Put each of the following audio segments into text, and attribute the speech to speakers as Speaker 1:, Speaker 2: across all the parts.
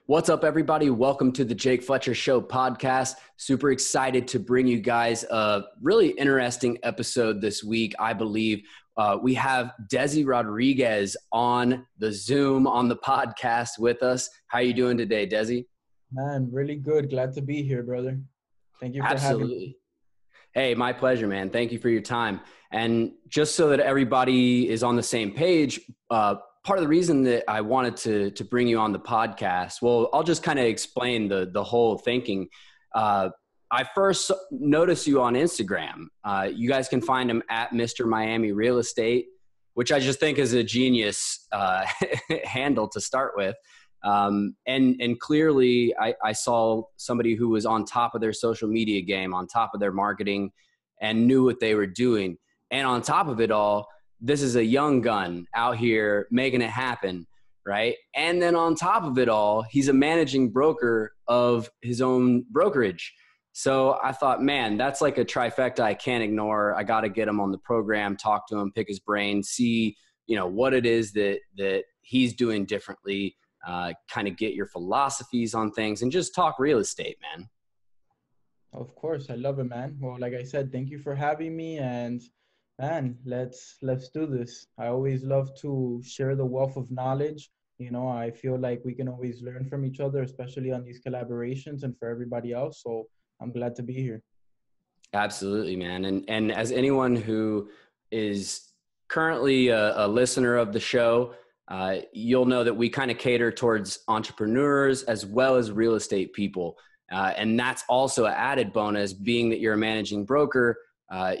Speaker 1: What's up, everybody? Welcome to the Jake Fletcher Show podcast. Super excited to bring you guys a really interesting episode this week. I believe we have Desi Rodriguez on the Zoom, on the podcast with us. How are you doing today, Desi?
Speaker 2: Man, really good. Glad to be here, brother. Thank you for having me.
Speaker 1: Absolutely. Hey, my pleasure, man. Thank you for your time. And just so that everybody is on the same page, part of the reason that I wanted to bring you on the podcast, well, I'll just kind of explain the whole thinking. I first noticed you on Instagram. You guys can find him at Mr. Miami Real Estate, which I just think is a genius handle to start with. And clearly I saw somebody who was on top of their social media game, on top of their marketing, and knew what they were doing. And on top of it all, this is a young gun out here making it happen, right? And then on top of it all, he's a managing broker of his own brokerage. So I thought, man, that's like a trifecta I can't ignore. I got to get him on the program, talk to him, pick his brain, see, what it is that he's doing differently, kind of get your philosophies on things and just talk real estate, man.
Speaker 2: Of course, I love it, man. Well, like I said, thank you for having me, and man, let's do this. I always love to share the wealth of knowledge. I feel like we can always learn from each other, especially on these collaborations and for everybody else. So I'm glad to be here.
Speaker 1: Absolutely, man. And as anyone who is currently a listener of the show, you'll know that we kind of cater towards entrepreneurs as well as real estate people. And that's also an added bonus, being that you're a managing broker.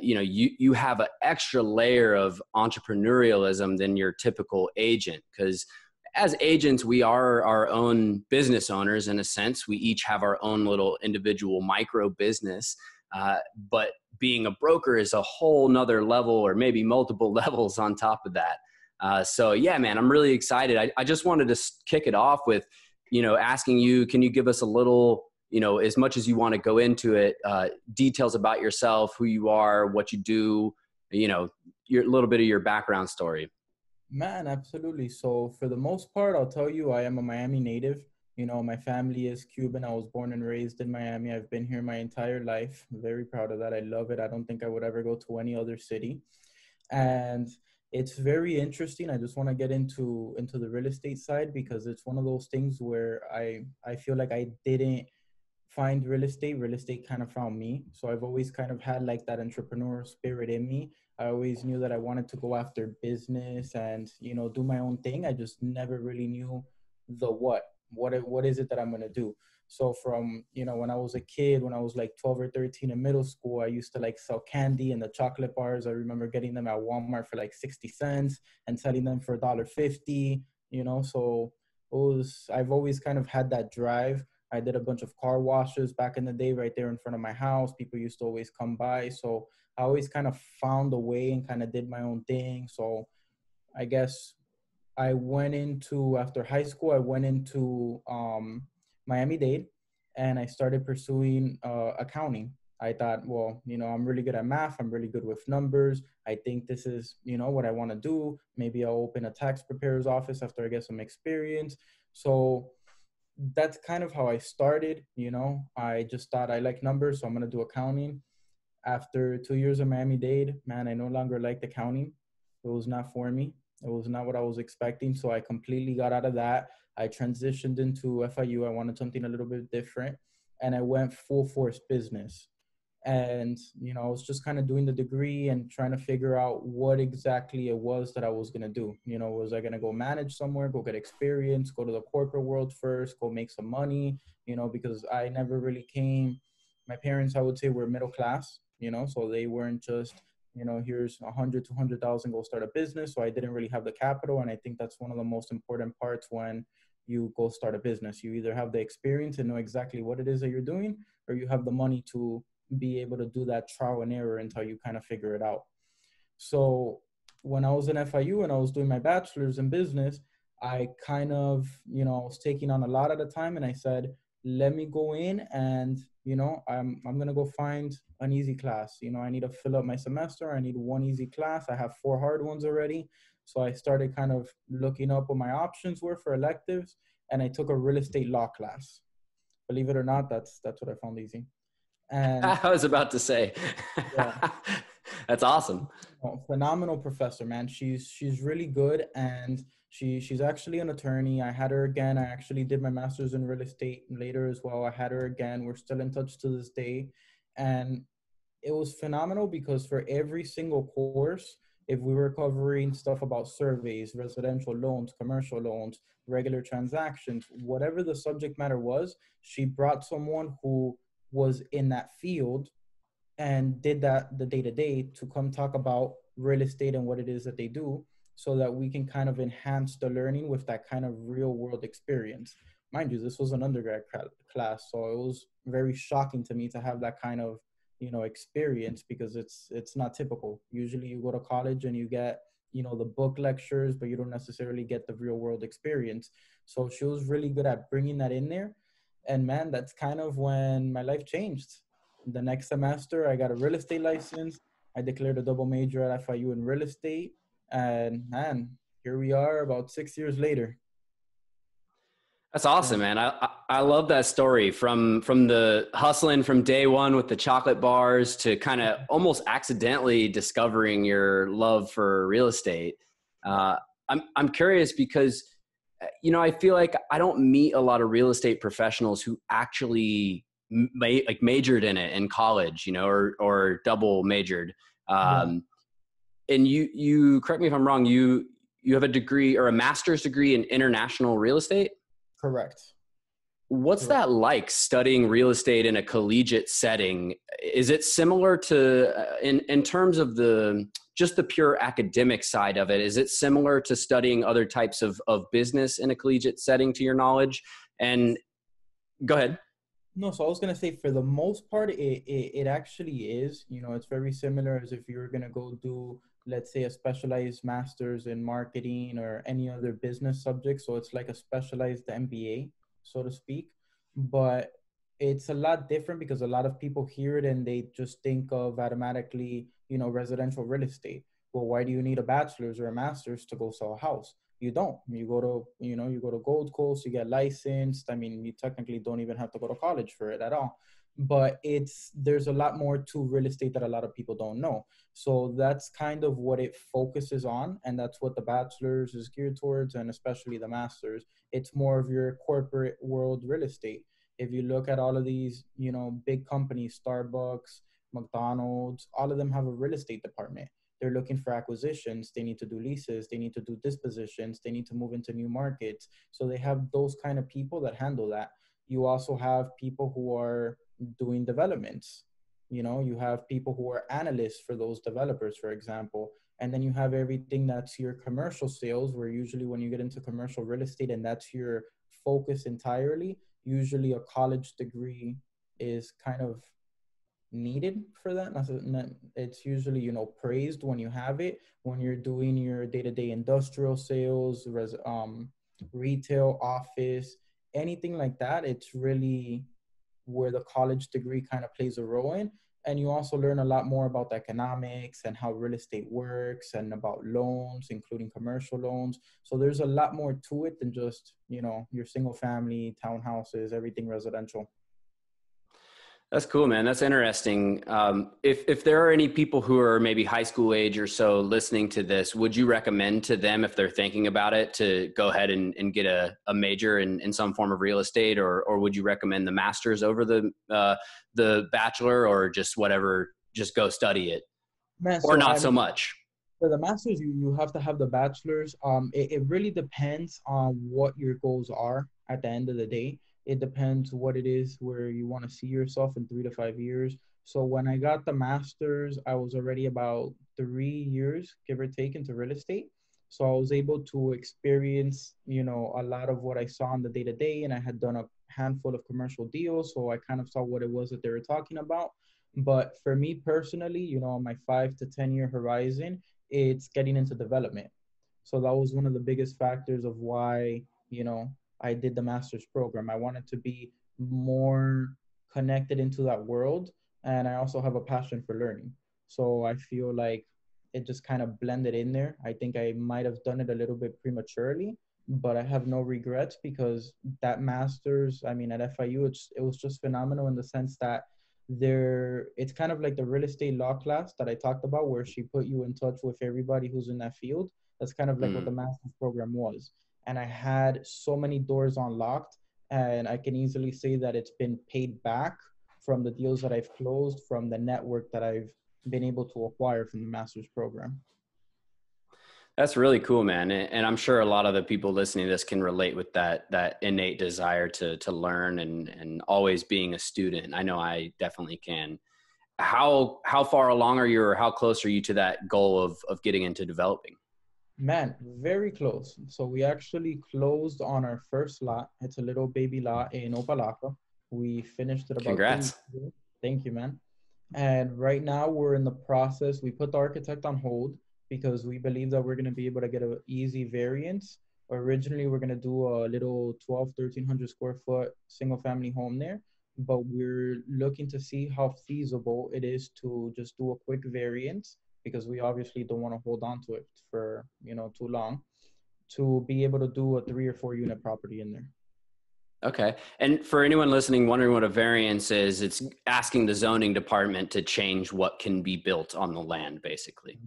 Speaker 1: You have an extra layer of entrepreneurialism than your typical agent, because as agents, we are our own business owners in a sense. We each have our own little individual micro business. But being a broker is a whole nother level, or maybe multiple levels on top of that. So yeah, man, I'm really excited. I just wanted to kick it off with, asking you, can you give us a little, as much as you want to go into it, details about yourself, who you are, what you do, your little bit of your background story.
Speaker 2: Man, absolutely. So for the most part, I'll tell you, I am a Miami native. My family is Cuban. I was born and raised in Miami. I've been here my entire life. I'm very proud of that. I love it. I don't think I would ever go to any other city. And it's very interesting. I just want to get into the real estate side, because it's one of those things where I feel like I didn't find real estate. Real estate kind of found me. So I've always kind of had like that entrepreneurial spirit in me. I always knew that I wanted to go after business and, do my own thing. I just never really knew the what is it that I'm going to do. So from, when I was a kid, when I was like 12 or 13 in middle school, I used to like sell candy and the chocolate bars. I remember getting them at Walmart for like 60 cents and selling them for $1.50, so I've always kind of had that drive. I did a bunch of car washes back in the day right there in front of my house. People used to always come by. So I always kind of found a way and kind of did my own thing. So I guess after high school, I went into Miami-Dade, and I started pursuing accounting. I thought, well, I'm really good at math. I'm really good with numbers. I think this is, what I want to do. Maybe I'll open a tax preparer's office after I get some experience. So that's kind of how I started. I just thought I like numbers, so I'm going to do accounting. After 2 years of Miami-Dade, man, I no longer liked accounting. It was not for me. It was not what I was expecting. So I completely got out of that. I transitioned into FIU. I wanted something a little bit different. And I went full force business. And, I was just kind of doing the degree and trying to figure out what exactly it was that I was going to do. Was I going to go manage somewhere, go get experience, go to the corporate world first, go make some money, because I never really came. My parents, I would say, were middle class, so they weren't just, here's 100, 200,000, go start a business. So I didn't really have the capital. And I think that's one of the most important parts when you go start a business. You either have the experience and know exactly what it is that you're doing, or you have the money to be able to do that trial and error until you kind of figure it out. So when I was in FIU and I was doing my bachelor's in business, I kind of, was taking on a lot at the time. And I said, let me go in and, I'm going to go find an easy class. I need to fill up my semester. I need one easy class. I have 4 hard ones already. So I started kind of looking up what my options were for electives. and I took a real estate law class. Believe it or not, that's what I found easy. And
Speaker 1: I was about to say,
Speaker 2: yeah,
Speaker 1: that's awesome.
Speaker 2: phenomenal professor, man. She's really good, and she's actually an attorney. I had her again. I actually did my master's in real estate later as well. I had her again. We're still in touch to this day, and it was phenomenal because for every single course, if we were covering stuff about surveys, residential loans, commercial loans, regular transactions, whatever the subject matter was, she brought someone who was in that field and did that the day to day to come talk about real estate and what it is that they do, so that we can kind of enhance the learning with that kind of real world experience. Mind you, this was an undergrad class, so it was very shocking to me to have that kind of experience, because it's not typical. Usually you go to college and you get the book lectures, but you don't necessarily get the real world experience. So she was really good at bringing that in there. And man, that's kind of when my life changed. The next semester, I got a real estate license. I declared a double major at FIU in real estate. And man, here we are about 6 years later.
Speaker 1: That's awesome, man. I love that story from the hustling from day one with the chocolate bars to kind of almost accidentally discovering your love for real estate. I'm curious because I feel like I don't meet a lot of real estate professionals who actually majored in it in college, or double majored. And you correct me if I'm wrong. You have a degree or a master's degree in international real estate.
Speaker 2: Correct.
Speaker 1: What's that like, studying real estate in a collegiate setting? Is it similar to, in terms of just the pure academic side of it, is it similar to studying other types of business in a collegiate setting, to your knowledge? And go ahead.
Speaker 2: No, so I was gonna say, for the most part, it actually is. It's very similar as if you were gonna go do, let's say, a specialized master's in marketing or any other business subject. So it's like a specialized MBA, so to speak. But it's a lot different because a lot of people hear it and they just think of automatically, residential real estate. Well, why do you need a bachelor's or a master's to go sell a house? You don't. You go to Gold Coast, you get licensed. I mean, you technically don't even have to go to college for it at all. But there's a lot more to real estate that a lot of people don't know. So that's kind of what it focuses on, and that's what the bachelor's is geared towards, and especially the master's. It's more of your corporate world real estate. If you look at all of these, big companies, Starbucks, McDonald's, all of them have a real estate department. They're looking for acquisitions. They need to do leases. They need to do dispositions. They need to move into new markets. So they have those kind of people that handle that. You also have people who are doing developments. You have people who are analysts for those developers, for example. And then you have everything that's your commercial sales, where usually when you get into commercial real estate and that's your focus entirely, usually a college degree is kind of needed for that. It's usually praised when you have it. When you're doing your day-to-day industrial sales, retail, office, anything like that, it's really where the college degree kind of plays a role in. And you also learn a lot more about the economics and how real estate works, and about loans, including commercial loans. So there's a lot more to it than just your single family townhouses, everything residential.
Speaker 1: That's cool, man. That's interesting. If there are any people who are maybe high school age or so listening to this, would you recommend to them, if they're thinking about it, to go ahead and get a major in some form of real estate, or would you recommend the master's over the bachelor, or just whatever, just go study it,
Speaker 2: Man,
Speaker 1: or
Speaker 2: so
Speaker 1: not so much?
Speaker 2: for the master's, you have to have the bachelor's. It really depends on what your goals are at the end of the day. It depends what it is where you want to see yourself in 3 to 5 years. So when I got the master's, I was already about 3 years, give or take, into real estate. So I was able to experience, a lot of what I saw on the day to day, and I had done a handful of commercial deals. So I kind of saw what it was that they were talking about. But for me personally, on my 5 to 10 year horizon, it's getting into development. So that was one of the biggest factors of why, I did the master's program. I wanted to be more connected into that world. And I also have a passion for learning. So I feel like it just kind of blended in there. I think I might have done it a little bit prematurely, but I have no regrets because that master's, I mean, at FIU, it was just phenomenal in the sense that it's kind of like the real estate law class that I talked about, where she put you in touch with everybody who's in that field. That's kind of like what the
Speaker 1: Mm.
Speaker 2: master's program was. And I had so many doors unlocked, and I can easily say that it's been paid back from the deals that I've closed, from the network that I've been able to acquire from the master's program.
Speaker 1: That's really cool, man. And I'm sure a lot of the people listening to this can relate with that innate desire to learn and always being a student. I know I definitely can. How far along are you, or how close are you to that goal of getting into developing?
Speaker 2: Man, very close. So we actually closed on our first lot. It's a little baby lot in Opalaca. We finished it about 2 weeks
Speaker 1: Congrats.
Speaker 2: ago. Thank you, man. And right now we're in the process. We put the architect on hold because we believe that we're going to be able to get an easy variance. Originally, we're going to do a little 1,300 square foot single family home there, but we're looking to see how feasible it is to just do a quick variance, because we obviously don't want to hold on to it for, too long, to be able to do a 3 or 4 unit property in there.
Speaker 1: Okay. And for anyone listening wondering what a variance is, it's asking the zoning department to change what can be built on the land, basically.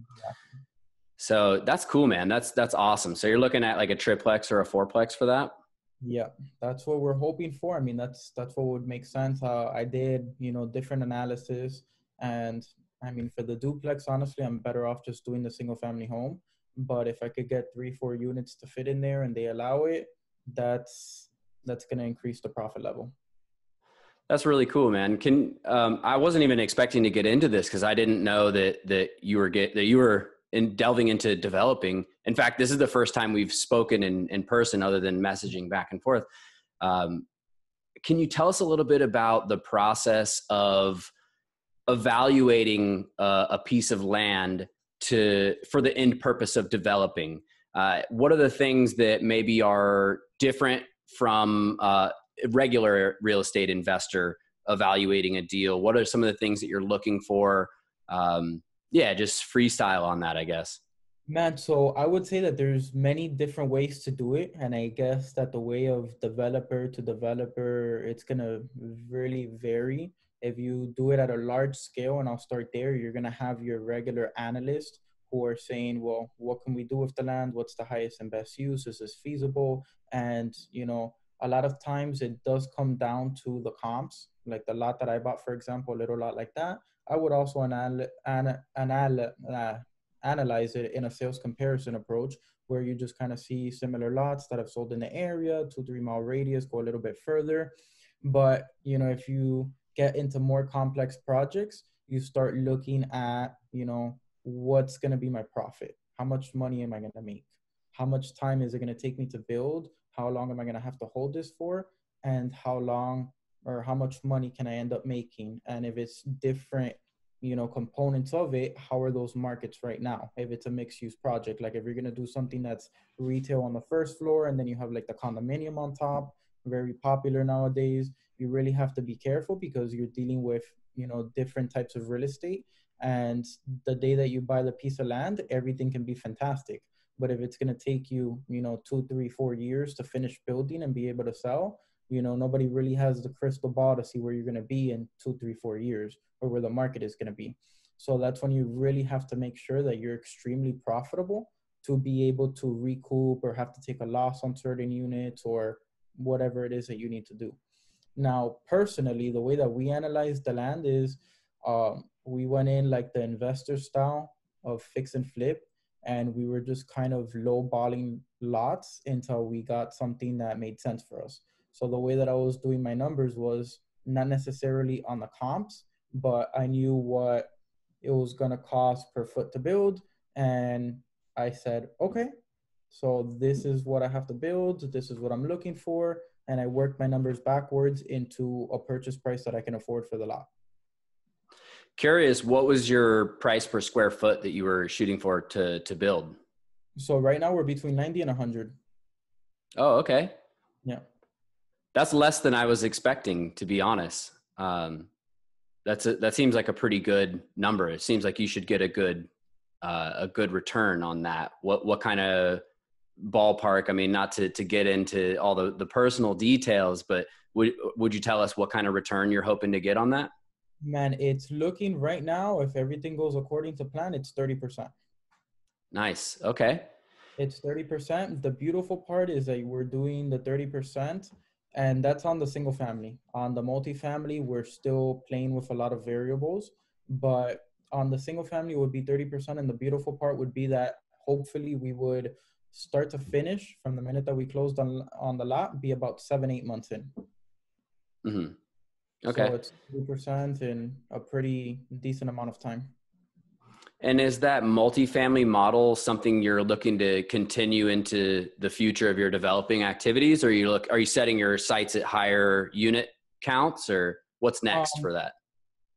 Speaker 1: So that's cool, man. That's awesome. So you're looking at like a triplex or a fourplex for that?
Speaker 2: Yeah, that's what we're hoping for. I mean, that's what would make sense. I did, different analysis, and I mean, for the duplex, honestly, I'm better off just doing the single family home. But if I could get 3, 4 units to fit in there and they allow it, that's gonna increase the profit level.
Speaker 1: That's really cool, man. I wasn't even expecting to get into this because I didn't know that you were delving into developing. In fact, this is the first time we've spoken in person other than messaging back and forth. Um, can you tell us a little bit about the process of evaluating a piece of land for the end purpose of developing? What are the things that maybe are different from regular real estate investor evaluating a deal? What are some of the things that you're looking for? Just freestyle on that, I guess.
Speaker 2: Man, so I would say that there's many different ways to do it, and I guess that the way of developer to developer, it's gonna really vary. If you do it at a large scale, and I'll start there, you're gonna have your regular analyst who are saying, well, what can we do with the land? What's the highest and best use? Is this feasible? And a lot of times it does come down to the comps. Like the lot that I bought, for example, a little lot like that, I would also analyze it in a sales comparison approach, where you just kind of see similar lots that have sold in the area, 2, 3 mile radius, go a little bit further. But if you get into more complex projects, you start looking at what's going to be my profit, how much money am I going to make, how much time is it going to take me to build, how long am I going to have to hold this for, and how long or how much money can I end up making. And if it's different components of it, how are those markets right now? If it's a mixed use project, like if you're going to do something that's retail on the first floor and then you have like the condominium on top, very popular nowadays, you really have to be careful because you're dealing with different types of real estate. And the day that you buy the piece of land, everything can be fantastic, but if it's going to take you 2, 3, 4 years to finish building and be able to sell, nobody really has the crystal ball to see where you're going to be in 2, 3, 4 years, or where the market is going to be. So that's when you really have to make sure that you're extremely profitable to be able to recoup or have to take a loss on certain units or whatever it is that you need to do. Now, personally, the way that we analyze the land is we went in like the investor style of fix and flip, and we were just kind of lowballing lots until we got something that made sense for us. So the way that I was doing my numbers was not necessarily on the comps, but I knew what it was going to cost per foot to build. And I said, okay, so this is what I have to build. This is what I'm looking for. And I worked my numbers backwards into a purchase price that I can afford for the lot.
Speaker 1: Curious, what was your price per square foot that you were shooting for to build?
Speaker 2: So right now we're between 90 and 100.
Speaker 1: Oh, okay.
Speaker 2: Yeah.
Speaker 1: That's less than I was expecting, to be honest. That seems like a pretty good number. It seems like you should get a good return on that. What kind of ballpark, I mean, not to get into all the personal details, but would you tell us what kind of return you're hoping to get on that?
Speaker 2: Man, it's looking right now, if everything goes according to plan, it's 30%.
Speaker 1: Nice. Okay.
Speaker 2: It's 30%. The beautiful part is that we're doing the 30%, and that's on the single family. On the multifamily, we're still playing with a lot of variables, but on the single family, it would be 30%. And the beautiful part would be that hopefully we would start to finish from the minute that we closed on the lot, be about 7-8 months in.
Speaker 1: Mm-hmm. Okay.
Speaker 2: So it's 30% in a pretty decent amount of time.
Speaker 1: And is that multifamily model something you're looking to continue into the future of your developing activities, or are you setting your sights at higher unit counts, or what's next for that?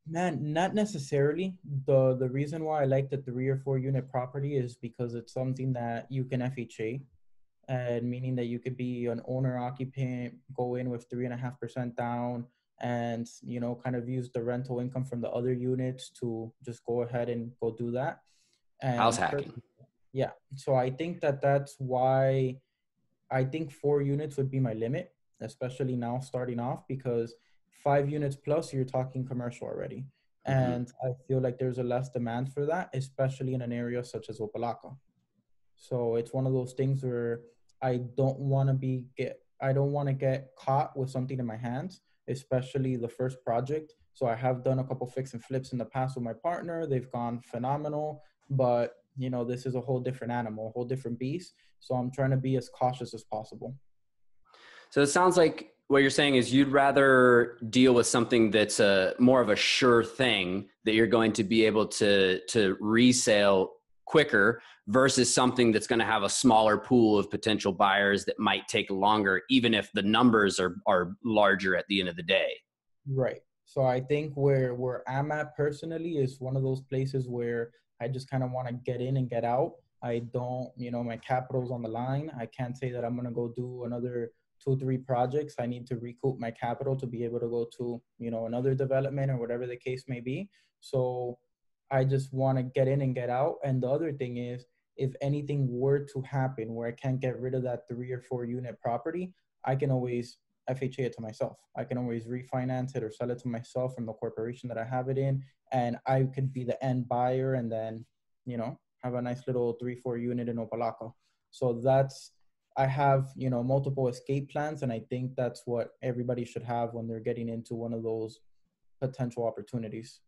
Speaker 2: Man, not necessarily. The reason why I like the 3 or 4 unit property is because it's something that you can FHA, and meaning that you could be an owner occupant, go in with 3.5% down, and kind of use the rental income from the other units to just go ahead and go do that.
Speaker 1: House
Speaker 2: And
Speaker 1: hacking.
Speaker 2: yeah, so I think that's why I think 4 units would be my limit, especially now starting off, because 5 units plus, you're talking commercial already.
Speaker 1: Mm-hmm.
Speaker 2: And I feel like there's a less demand for that, especially in an area such as Opalaca. So it's one of those things where I don't want to get caught with something in my hands, especially the first project. So I have done a couple fix and flips in the past with my partner. They've gone phenomenal, but this is a whole different animal, a whole different beast. So I'm trying to be as cautious as possible.
Speaker 1: So it sounds like what you're saying is you'd rather deal with something that's more of a sure thing that you're going to be able to resale quicker versus something that's going to have a smaller pool of potential buyers that might take longer, even if the numbers are larger at the end of the day.
Speaker 2: Right. So I think where I'm at personally is one of those places where I just kind of want to get in and get out. I don't, my capital's on the line. I can't say that I'm going to go do another 2-3 projects. I need to recoup my capital to be able to go to, another development or whatever the case may be. So I just want to get in and get out. And the other thing is, if anything were to happen where I can't get rid of that 3 or 4 unit property, I can always FHA it to myself. I can always refinance it or sell it to myself from the corporation that I have it in. And I could be the end buyer and then, have a nice little 3-4 unit in Opalaca. So I have, multiple escape plans. And I think that's what everybody should have when they're getting into one of those potential opportunities.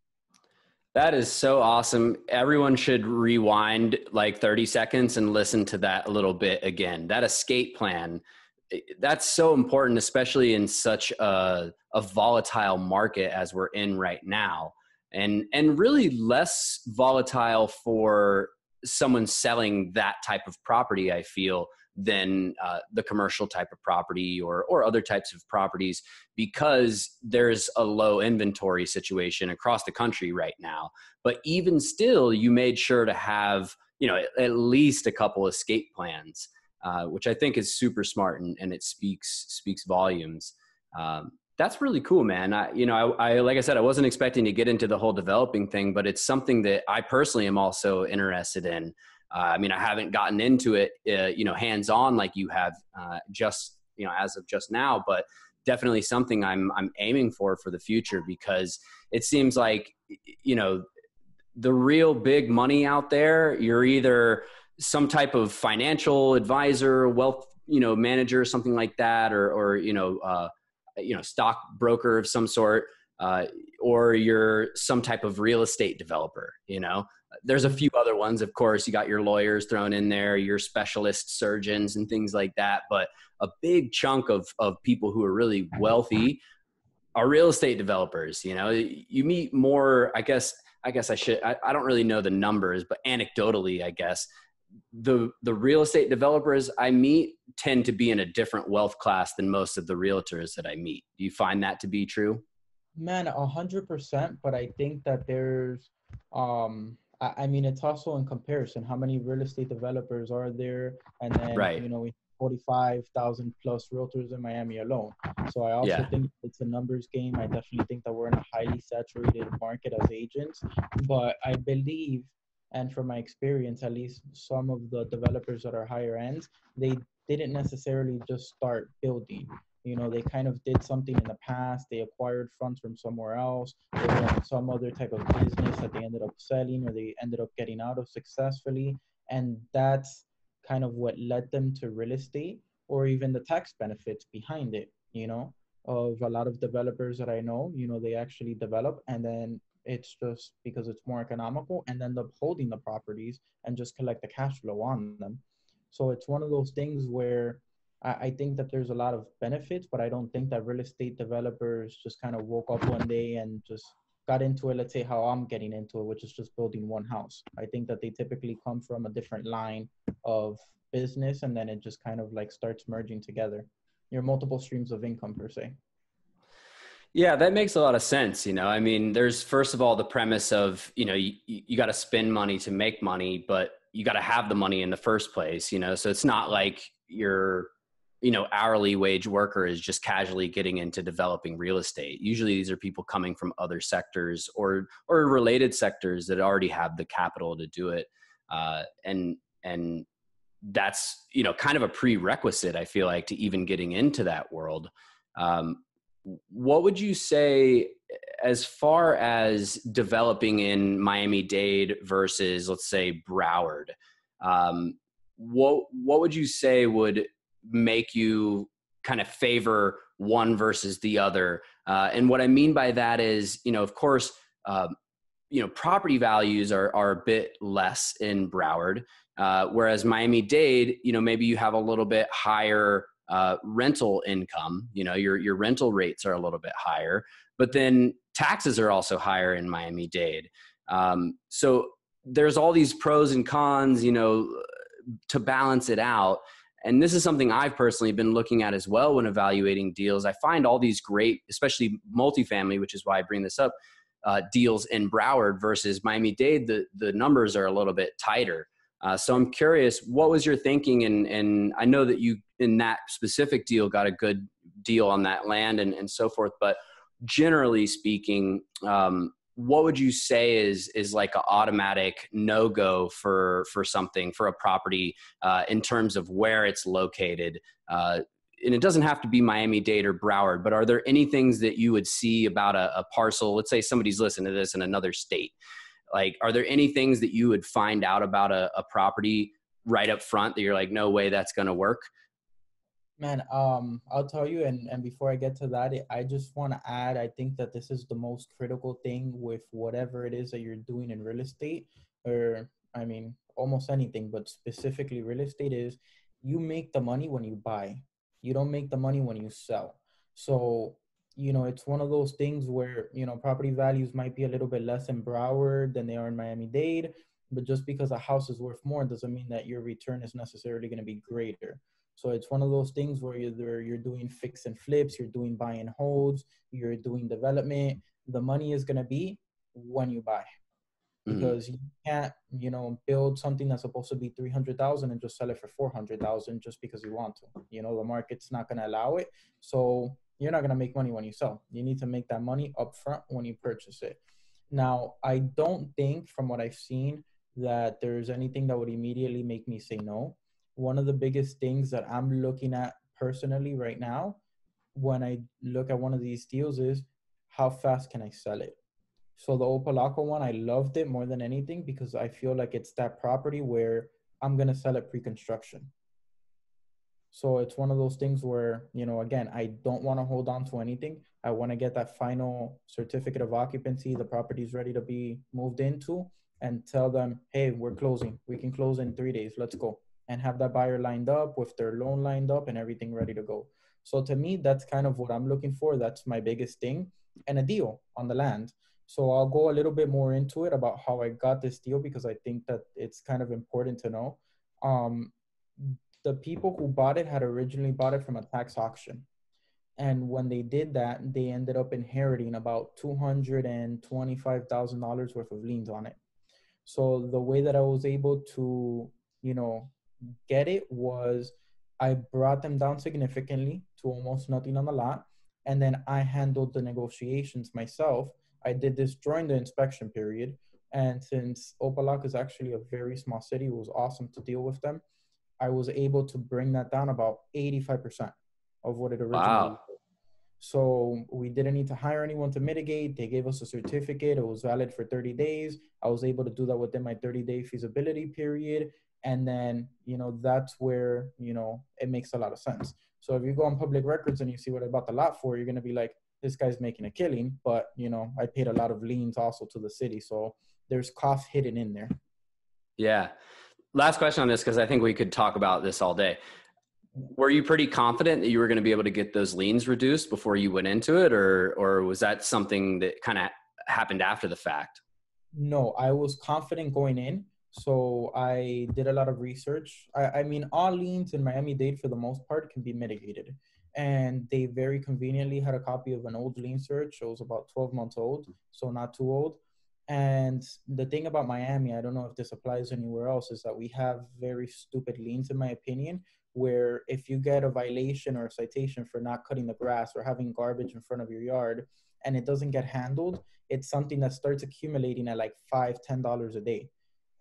Speaker 1: That is so awesome. Everyone should rewind like 30 seconds and listen to that a little bit again. That escape plan, that's so important, especially in such a volatile market as we're in right now. And really less volatile for someone selling that type of property, I feel, than the commercial type of property or other types of properties, because there's a low inventory situation across the country right now. But even still, you made sure to have, at least a couple escape plans, which I think is super smart, and it speaks volumes. That's really cool, man. I like I said, I wasn't expecting to get into the whole developing thing, but it's something that I personally am also interested in. I haven't gotten into it, hands-on like you have, as of just now, but definitely something I'm aiming for the future, because it seems like, the real big money out there, you're either some type of financial advisor, wealth, manager, something like that, or stock broker of some sort, or you're some type of real estate developer. There's a few other ones, of course. You got your lawyers thrown in there, your specialist surgeons and things like that. But a big chunk of people who are really wealthy are real estate developers. You meet more, I don't really know the numbers, but anecdotally, I guess, the real estate developers I meet tend to be in a different wealth class than most of the realtors that I meet. Do you find that to be true?
Speaker 2: Man, 100%. But I think that there's, it's also in comparison. How many real estate developers are there? And then,
Speaker 1: Right.
Speaker 2: We 45,000 plus realtors in Miami alone. So I also think it's a numbers game. I definitely think that we're in a highly saturated market as agents. But I believe And from my experience, at least some of the developers that are higher ends, they didn't necessarily just start building. They kind of did something in the past. They acquired funds from somewhere else. They were in some other type of business that they ended up selling or they ended up getting out of successfully. And that's kind of what led them to real estate, or even the tax benefits behind it, of a lot of developers that I know, they actually develop and then it's just because it's more economical and end up holding the properties and just collect the cash flow on them. So it's one of those things where I think that there's a lot of benefits, but I don't think that real estate developers just kind of woke up one day and just got into it, let's say how I'm getting into it, which is just building one house. I think that they typically come from a different line of business and then it just kind of like starts merging together. Your multiple streams of income per se.
Speaker 1: Yeah, that makes a lot of sense. I mean, there's first of all the premise of, you got to spend money to make money, but you got to have the money in the first place, so it's not like your, hourly wage worker is just casually getting into developing real estate. Usually these are people coming from other sectors or related sectors that already have the capital to do it. And that's, kind of a prerequisite, I feel like, to even getting into that world. What would you say as far as developing in Miami-Dade versus, let's say, Broward? What would you say would make you kind of favor one versus the other? And what I mean by that is, of course, property values are a bit less in Broward, whereas Miami-Dade, maybe you have a little bit higher rental income. Your rental rates are a little bit higher, but then taxes are also higher in Miami-Dade. So there's all these pros and cons, to balance it out. And this is something I've personally been looking at as well when evaluating deals. I find all these great, especially multifamily, which is why I bring this up, deals in Broward versus Miami-Dade. The numbers are a little bit tighter. So I'm curious, what was your thinking? And I know that you, in that specific deal, got a good deal on that land and so forth. But generally speaking, what would you say is like an automatic no-go for something, for a property, in terms of where it's located? And it doesn't have to be Miami-Dade or Broward, but are there any things that you would see about a parcel? Let's say somebody's listening to this in another state. Like, are there any things that you would find out about a property right up front that you're like, no way that's going to work?
Speaker 2: Man, I'll tell you, and before I get to that, I just want to add, I think that this is the most critical thing with whatever it is that you're doing in real estate, or I mean, almost anything, but specifically real estate, is you make the money when you buy. You don't make the money when you sell. So, it's one of those things where, property values might be a little bit less in Broward than they are in Miami-Dade, but just because a house is worth more doesn't mean that your return is necessarily going to be greater. So it's one of those things where you're doing fix and flips, you're doing buy and holds, you're doing development. The money is going to be when you buy, because you can't, build something that's supposed to be 300,000 and just sell it for 400,000 just because you want to. The market's not going to allow it. So you're not going to make money when you sell. You need to make that money up front when you purchase it. Now, I don't think, from what I've seen, that there's anything that would immediately make me say no. One of the biggest things that I'm looking at personally right now when I look at one of these deals is how fast can I sell it? So the Opalaco one, I loved it more than anything because I feel like it's that property where I'm going to sell it pre-construction. So it's one of those things where, again, I don't want to hold on to anything. I want to get that final certificate of occupancy. The property's ready to be moved into, and tell them, hey, we're closing. We can close in 3 days. Let's go. And have that buyer lined up with their loan lined up and everything ready to go. So to me, that's kind of what I'm looking for. That's my biggest thing. And a deal on the land. So I'll go a little bit more into it about how I got this deal, because I think that it's kind of important to know. The people who bought it had originally bought it from a tax auction. And when they did that, they ended up inheriting about $225,000 worth of liens on it. So the way that I was able to, get it was I brought them down significantly to almost nothing on the lot. And then I handled the negotiations myself. I did this during the inspection period And since Opalac is actually a very small city, it was awesome to deal with them. I was able to bring that down about 85% of what it originally
Speaker 1: Wow.
Speaker 2: was. So we didn't need to hire anyone to mitigate. They gave us a certificate. It was valid for 30 days. I was able to do that within my 30-day feasibility period. And then, that's where, it makes a lot of sense. So if you go on public records and you see what I bought the lot for, you're going to be like, this guy's making a killing. But, I paid a lot of liens also to the city. So there's cost hidden in there.
Speaker 1: Yeah. Last question on this, because I think we could talk about this all day. Were you pretty confident that you were going to be able to get those liens reduced before you went into it, or was that something that kind of happened after the fact?
Speaker 2: No, I was confident going in. So I did a lot of research. I mean, all liens in Miami-Dade for the most part can be mitigated. And they very conveniently had a copy of an old lien search. It was about 12 months old, so not too old. And the thing about Miami, I don't know if this applies anywhere else, is that we have very stupid liens, in my opinion, where if you get a violation or a citation for not cutting the grass or having garbage in front of your yard and it doesn't get handled, it's something that starts accumulating at like $5, $10 a day.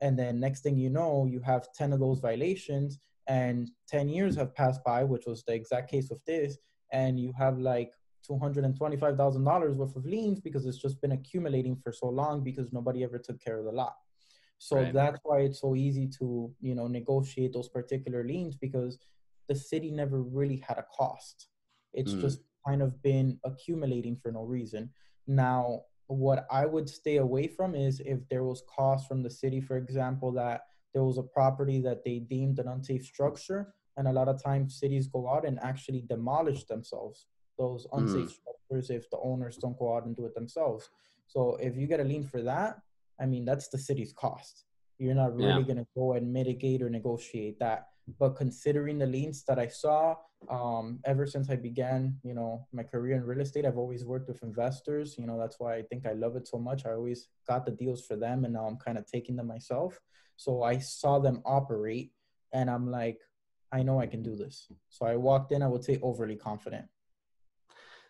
Speaker 2: And then next thing you know, you have 10 of those violations and 10 years have passed by, which was the exact case with this. And you have like $225,000 worth of liens because it's just been accumulating for so long because nobody ever took care of the lot. So
Speaker 1: Right.
Speaker 2: that's why it's so easy to, negotiate those particular liens, because the city never really had a cost. It's just kind of been accumulating for no reason. Now, what I would stay away from is if there was cost from the city, for example, that there was a property that they deemed an unsafe structure. And a lot of times cities go out and actually demolish themselves, those unsafe structures, if the owners don't go out and do it themselves. So if you get a lien for that, I mean, that's the city's cost. You're not
Speaker 1: Yeah.
Speaker 2: really going to go and mitigate or negotiate that. But considering the liens that I saw, ever since I began, my career in real estate, I've always worked with investors. That's why I think I love it so much. I always got the deals for them, and now I'm kind of taking them myself. So I saw them operate, and I'm like, I know I can do this. So I walked in, I would say overly confident.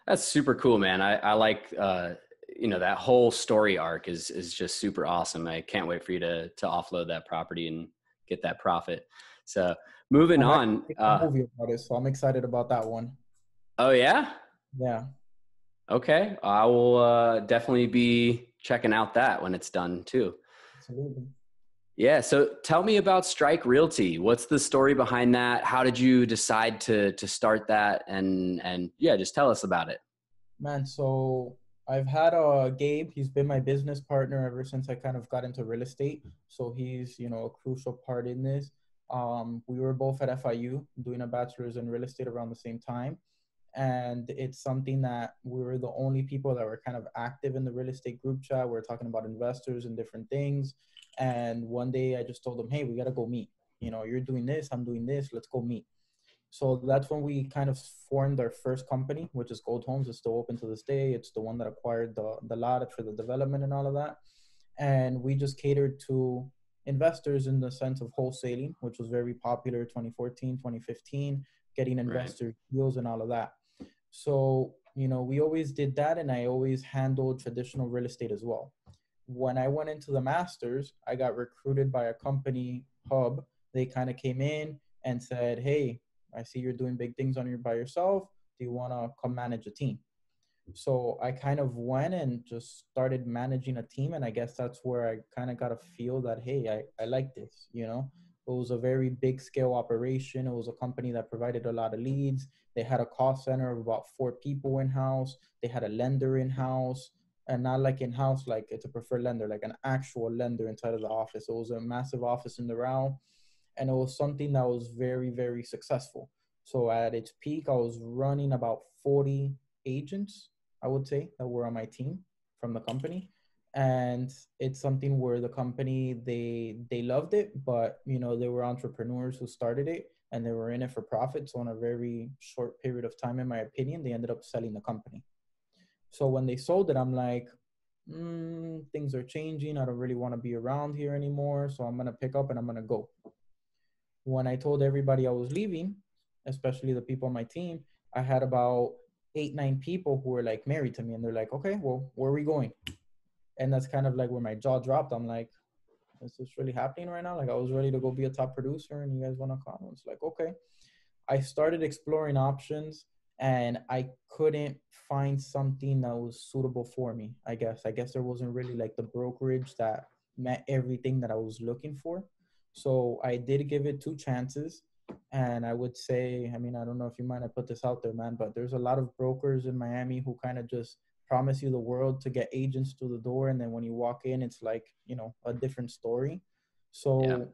Speaker 1: That's super cool, man. I like, that whole story arc is just super awesome. I can't wait for you to offload that property and get that profit. So moving
Speaker 2: I'm
Speaker 1: on.
Speaker 2: actually making a movie about it, so I'm excited about that one.
Speaker 1: Oh yeah.
Speaker 2: Yeah.
Speaker 1: Okay. I will definitely be checking out that when it's done too.
Speaker 2: Absolutely.
Speaker 1: Yeah. So tell me about Strike Realty. What's the story behind that? How did you decide to start that? And yeah, just tell us about it.
Speaker 2: Man, so I've had Gabe. He's been my business partner ever since I kind of got into real estate. So he's, a crucial part in this. We were both at FIU doing a bachelor's in real estate around the same time. And it's something that we were the only people that were kind of active in the real estate group chat. We're talking about investors and different things. And one day I just told him, hey, we got to go meet. You're doing this, I'm doing this, let's go meet. So that's when we kind of formed our first company, which is Gold Homes. It's still open to this day. It's the one that acquired the lot for the development and all of that. And we just catered to investors in the sense of wholesaling, which was very popular 2014, 2015, getting
Speaker 1: Right.
Speaker 2: investor deals and all of that. So, we always did that. And I always handled traditional real estate as well. When I went into the masters, I got recruited by a company, Hub. They kind of came in and said, hey, I see you're doing big things by yourself. Do you want to come manage a team? So I kind of went and just started managing a team. And I guess that's where I kind of got a feel that, hey, I like this, It was a very big scale operation. It was a company that provided a lot of leads. They had a call center of about 4 people in-house. They had a lender in-house, and not like in-house, like it's a preferred lender, like an actual lender inside of the office. It was a massive office in the round, and it was something that was very, very successful. So at its peak, I was running about 40 agents, I would say, that were on my team from the company. And it's something where the company, they loved it, but they were entrepreneurs who started it and they were in it for profit. So in a very short period of time, in my opinion, they ended up selling the company. So when they sold it, I'm like, things are changing. I don't really want to be around here anymore. So I'm going to pick up and I'm going to go. When I told everybody I was leaving, especially the people on my team, I had about 8, 9 people who were like married to me, and they're like, okay, well, where are we going? And that's kind of like where my jaw dropped. I'm like, is this really happening right now? Like, I was ready to go be a top producer and you guys want to come? It's like, okay. I started exploring options and I couldn't find something that was suitable for me. I guess there wasn't really like the brokerage that met everything that I was looking for. So I did give it two chances. And I would say, I mean, I don't know if you mind I put this out there, man, but there's a lot of brokers in Miami who kind of just promise you the world to get agents through the door. And then when you walk in, it's like, a different story.
Speaker 1: Yeah.
Speaker 2: So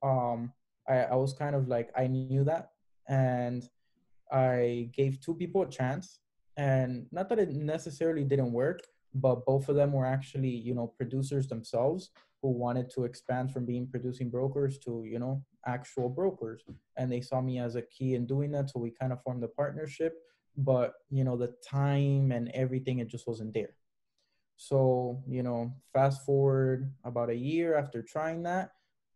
Speaker 2: um, I was kind of like, I knew that. And I gave two people a chance, and not that it necessarily didn't work, but both of them were actually, producers themselves who wanted to expand from being producing brokers to, actual brokers. And they saw me as a key in doing that. So we kind of formed a partnership, but, the time and everything, it just wasn't there. So, fast forward about a year after trying that,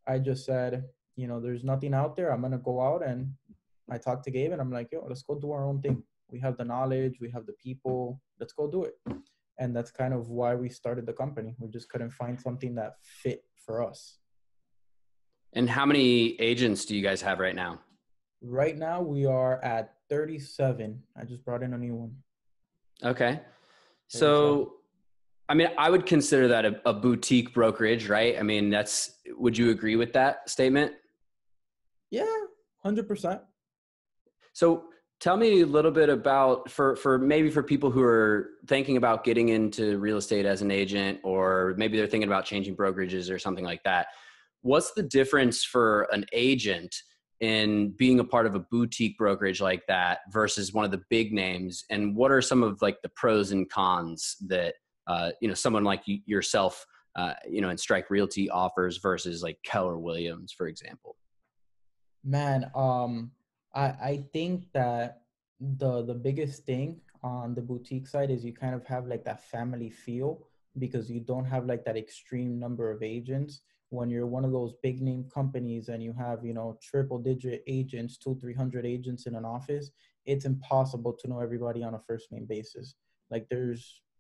Speaker 2: I just said, there's nothing out there. I'm going to go out, and I talked to Gabe and I'm like, yo, let's go do our own thing. We have the knowledge, we have the people, let's go do it. And that's kind of why we started the company. We just couldn't find something that fit for us.
Speaker 1: And how many agents do you guys have right now?
Speaker 2: Right now we are at 37. I just brought in a new one.
Speaker 1: Okay.
Speaker 2: 37.
Speaker 1: So, I mean, I would consider that a boutique brokerage, right? I mean, would you agree with that statement?
Speaker 2: Yeah, 100%.
Speaker 1: So tell me a little bit about, for maybe for people who are thinking about getting into real estate as an agent, or maybe they're thinking about changing brokerages or something like that. What's the difference for an agent in being a part of a boutique brokerage like that versus one of the big names? And what are some of like the pros and cons that, someone like yourself, in Strike Realty offers versus like Keller Williams, for example?
Speaker 2: Man, I think that the biggest thing on the boutique side is you kind of have like that family feel, because you don't have like that extreme number of agents. When you're one of those big name companies and you have, triple digit agents, 300 agents in an office, it's impossible to know everybody on a first name basis. Like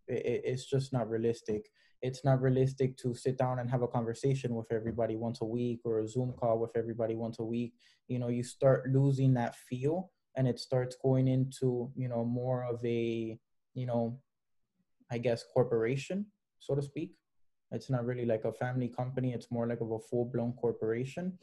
Speaker 2: it's just not realistic. It's not realistic to sit down and have a conversation with everybody once a week, or a Zoom call with everybody once a week. You start losing that feel, and it starts going into, more of a, I guess, corporation, so to speak. It's not really like a family company. It's more like of a full-blown corporation.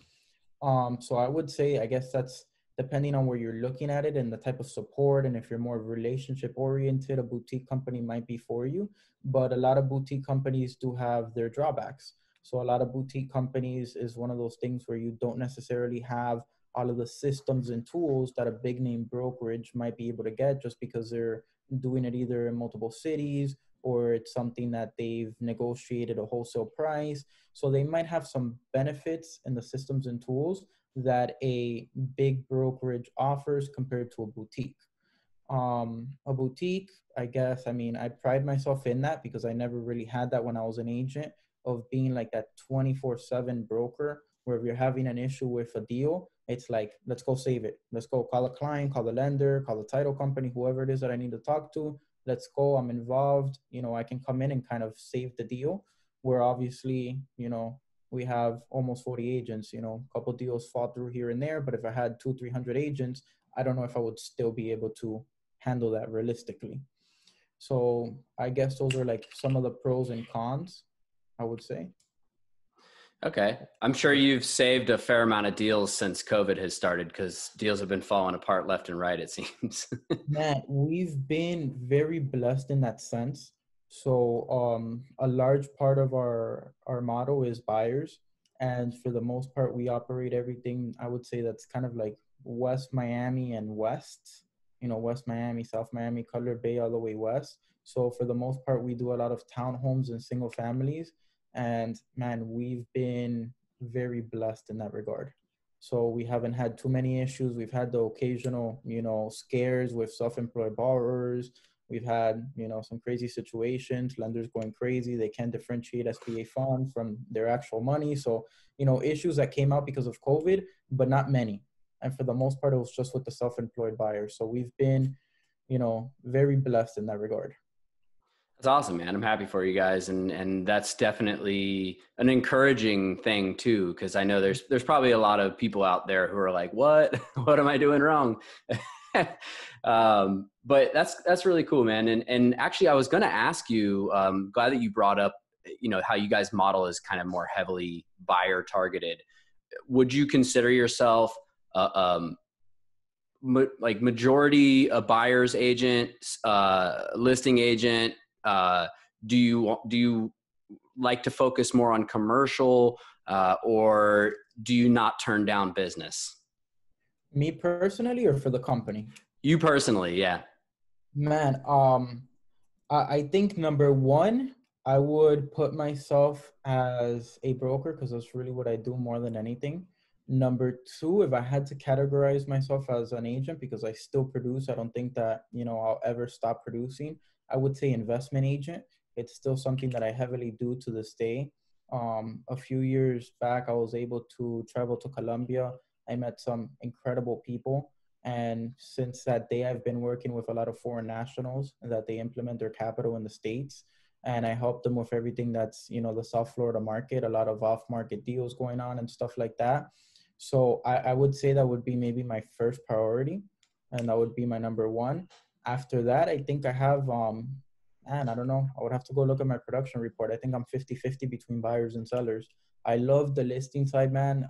Speaker 2: So I would say, I guess that's depending on where you're looking at it and the type of support. And if you're more relationship oriented, a boutique company might be for you. But a lot of boutique companies do have their drawbacks. So a lot of boutique companies is one of those things where you don't necessarily have all of the systems and tools that a big name brokerage might be able to get, just because they're doing it either in multiple cities, or it's something that they've negotiated a wholesale price. So they might have some benefits in the systems and tools that a big brokerage offers compared to a boutique. A boutique, I guess, I mean, I pride myself in that because I never really had that when I was an agent, of being like that 24/7 broker, where if you're having an issue with a deal, it's like, let's go save it. Let's go call a client, call the lender, call the title company, whoever it is that I need to talk to. Let's go. I'm involved. I can come in and kind of save the deal. Where obviously, we have almost 40 agents, a couple deals fall through here and there. But if I had 300 agents, I don't know if I would still be able to handle that realistically. So I guess those are like some of the pros and cons, I would say.
Speaker 1: Okay. I'm sure you've saved a fair amount of deals since COVID has started, because deals have been falling apart left and right, it seems.
Speaker 2: Man, we've been very blessed in that sense. So a large part of our motto is buyers. And for the most part, we operate everything, I would say, that's kind of like West Miami and West, West Miami, South Miami, Cutler Bay, all the way west. So for the most part, we do a lot of townhomes and single families. And man, we've been very blessed in that regard. So we haven't had too many issues. We've had the occasional, scares with self-employed borrowers. We've had, some crazy situations, lenders going crazy. They can't differentiate SBA funds from their actual money. So, issues that came out because of COVID, but not many. And for the most part, it was just with the self-employed buyers. So we've been, very blessed in that regard.
Speaker 1: That's awesome, man. I'm happy for you guys, and that's definitely an encouraging thing too, because I know there's probably a lot of people out there who are like, "What? What am I doing wrong?" But that's really cool, man. And actually, I was going to ask you. Glad that you brought up, how you guys model is kind of more heavily buyer targeted. Would you consider yourself like majority a buyer's agent, listing agent? Uh, do you like to focus more on commercial, or do you not turn down business?
Speaker 2: Me personally, or for the company?
Speaker 1: You personally, yeah.
Speaker 2: Man, I think number one, I would put myself as a broker because that's really what I do more than anything. Number two, if I had to categorize myself as an agent because I still produce, I don't think that, I'll ever stop producing. I would say investment agent. It's still something that I heavily do to this day. A few years back, I was able to travel to Colombia. I met some incredible people. And since that day, I've been working with a lot of foreign nationals that they implement their capital in the States. And I help them with everything that's, the South Florida market, a lot of off market deals going on and stuff like that. So I would say that would be maybe my first priority. And that would be my number one. After that, I think I have, man, I don't know. I would have to go look at my production report. I think I'm 50-50 between buyers and sellers. I love the listing side, man.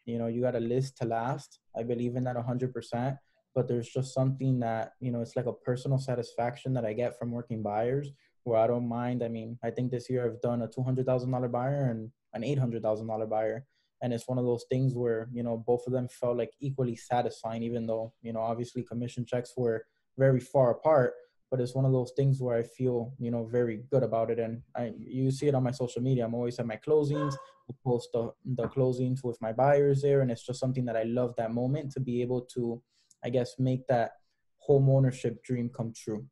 Speaker 2: You got to list to last. I believe in that 100%. But there's just something that, it's like a personal satisfaction that I get from working buyers where I don't mind. I mean, I think this year I've done a $200,000 buyer and an $800,000 buyer. And it's one of those things where, both of them felt like equally satisfying, even though, obviously commission checks were very far apart. But it's one of those things where I feel, very good about it. And you see it on my social media. I'm always at my closings. I post the closings with my buyers there. And it's just something that I love that moment to be able to, I guess, make that home ownership dream come true.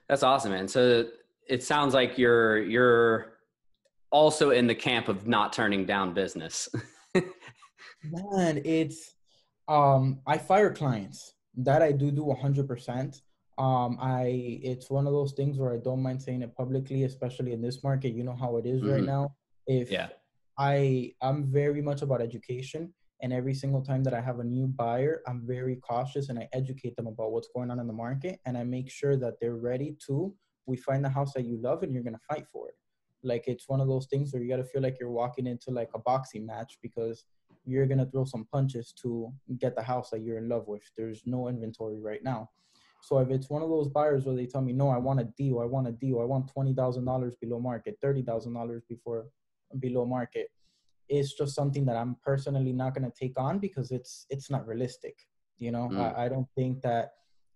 Speaker 1: That's awesome, man. So it sounds like you're also in the camp of not turning down business.
Speaker 2: Man, I fire clients. That I do 100%. It's one of those things where I don't mind saying it publicly, especially in this market. You know how it is right
Speaker 1: Hmm.
Speaker 2: now. If
Speaker 1: Yeah.
Speaker 2: I'm very much about education, and every single time that I have a new buyer, I'm very cautious and I educate them about what's going on in the market, and I make sure that they're ready to. We find the house that you love, and you're gonna fight for it. Like it's one of those things where you gotta feel like you're walking into like a boxing match because you're going to throw some punches to get the house that you're in love with. There's no inventory right now. So if it's one of those buyers where they tell me, no, I want a deal, I want a deal, I want $20,000 below market, $30,000 below market, it's just something that I'm personally not going to take on because it's not realistic.
Speaker 1: Mm.
Speaker 2: I don't think that,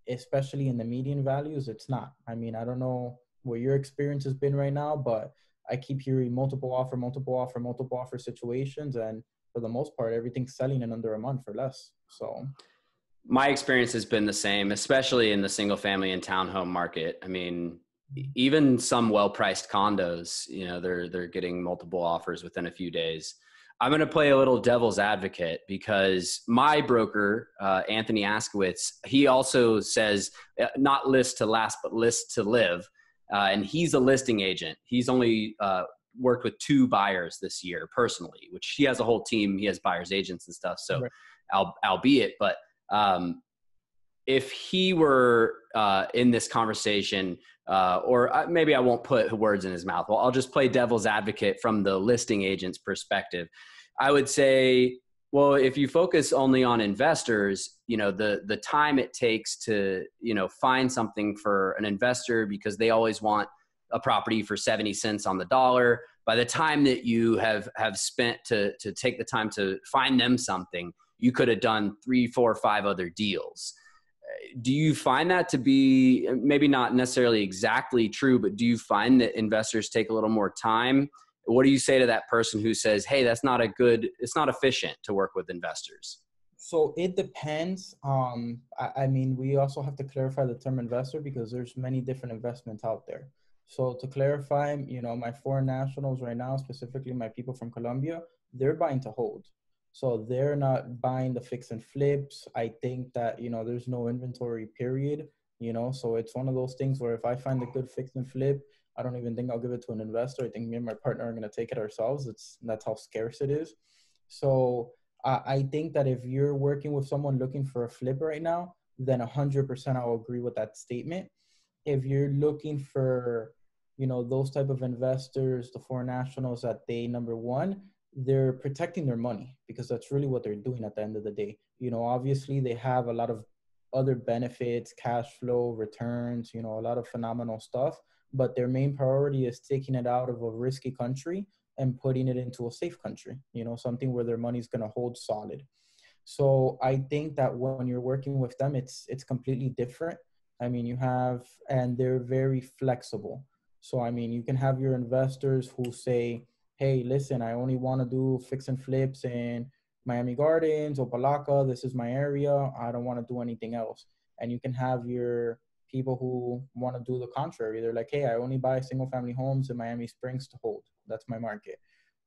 Speaker 2: especially in the median values, it's not. I mean, I don't know what your experience has been right now, but I keep hearing multiple offer situations, and for the most part, everything's selling in under a month or less. So
Speaker 1: My experience has been the same, especially in the single family and townhome market. I mean, even some well-priced condos, they're getting multiple offers within a few days. I'm going to play a little devil's advocate because my broker, Anthony Askowitz, he also says not list to last, but list to live. And he's a listing agent. He's only worked with 2 buyers this year personally, which he has a whole team. He has buyers agents and stuff. So
Speaker 2: right.
Speaker 1: albeit, but if he were in this conversation, or maybe I won't put words in his mouth. Well, I'll just play devil's advocate from the listing agent's perspective. I would say, well, if you focus only on investors, the time it takes to, find something for an investor because they always want a property for 70 cents on the dollar. By the time that you have spent to take the time to find them something, you could have done 3, 4, 5 other deals. Do you find that to be maybe not necessarily exactly true, but do you find that investors take a little more time? What do you say to that person who says, hey, it's not efficient to work with investors?
Speaker 2: So it depends. I mean, we also have to clarify the term investor because there's many different investments out there. So to clarify, my foreign nationals right now, specifically my people from Colombia, they're buying to hold. So they're not buying the fix and flips. I think that, there's no inventory period. So it's one of those things where if I find a good fix and flip, I don't even think I'll give it to an investor. I think me and my partner are going to take it ourselves. That's how scarce it is. So I think that if you're working with someone looking for a flip right now, then 100% I'll agree with that statement. If you're looking for, those type of investors, the foreign nationals, that they, number one, they're protecting their money, because that's really what they're doing at the end of the day. Obviously they have a lot of other benefits, cash flow, returns, a lot of phenomenal stuff, but their main priority is taking it out of a risky country and putting it into a safe country, something where their money's going to hold solid. So I think that when you're working with them, it's completely different. I mean, and they're very flexible. So, I mean, you can have your investors who say, hey, listen, I only want to do fix and flips in Miami Gardens or Palaca. This is my area. I don't want to do anything else. And you can have your people who want to do the contrary. They're like, hey, I only buy single family homes in Miami Springs to hold. That's my market.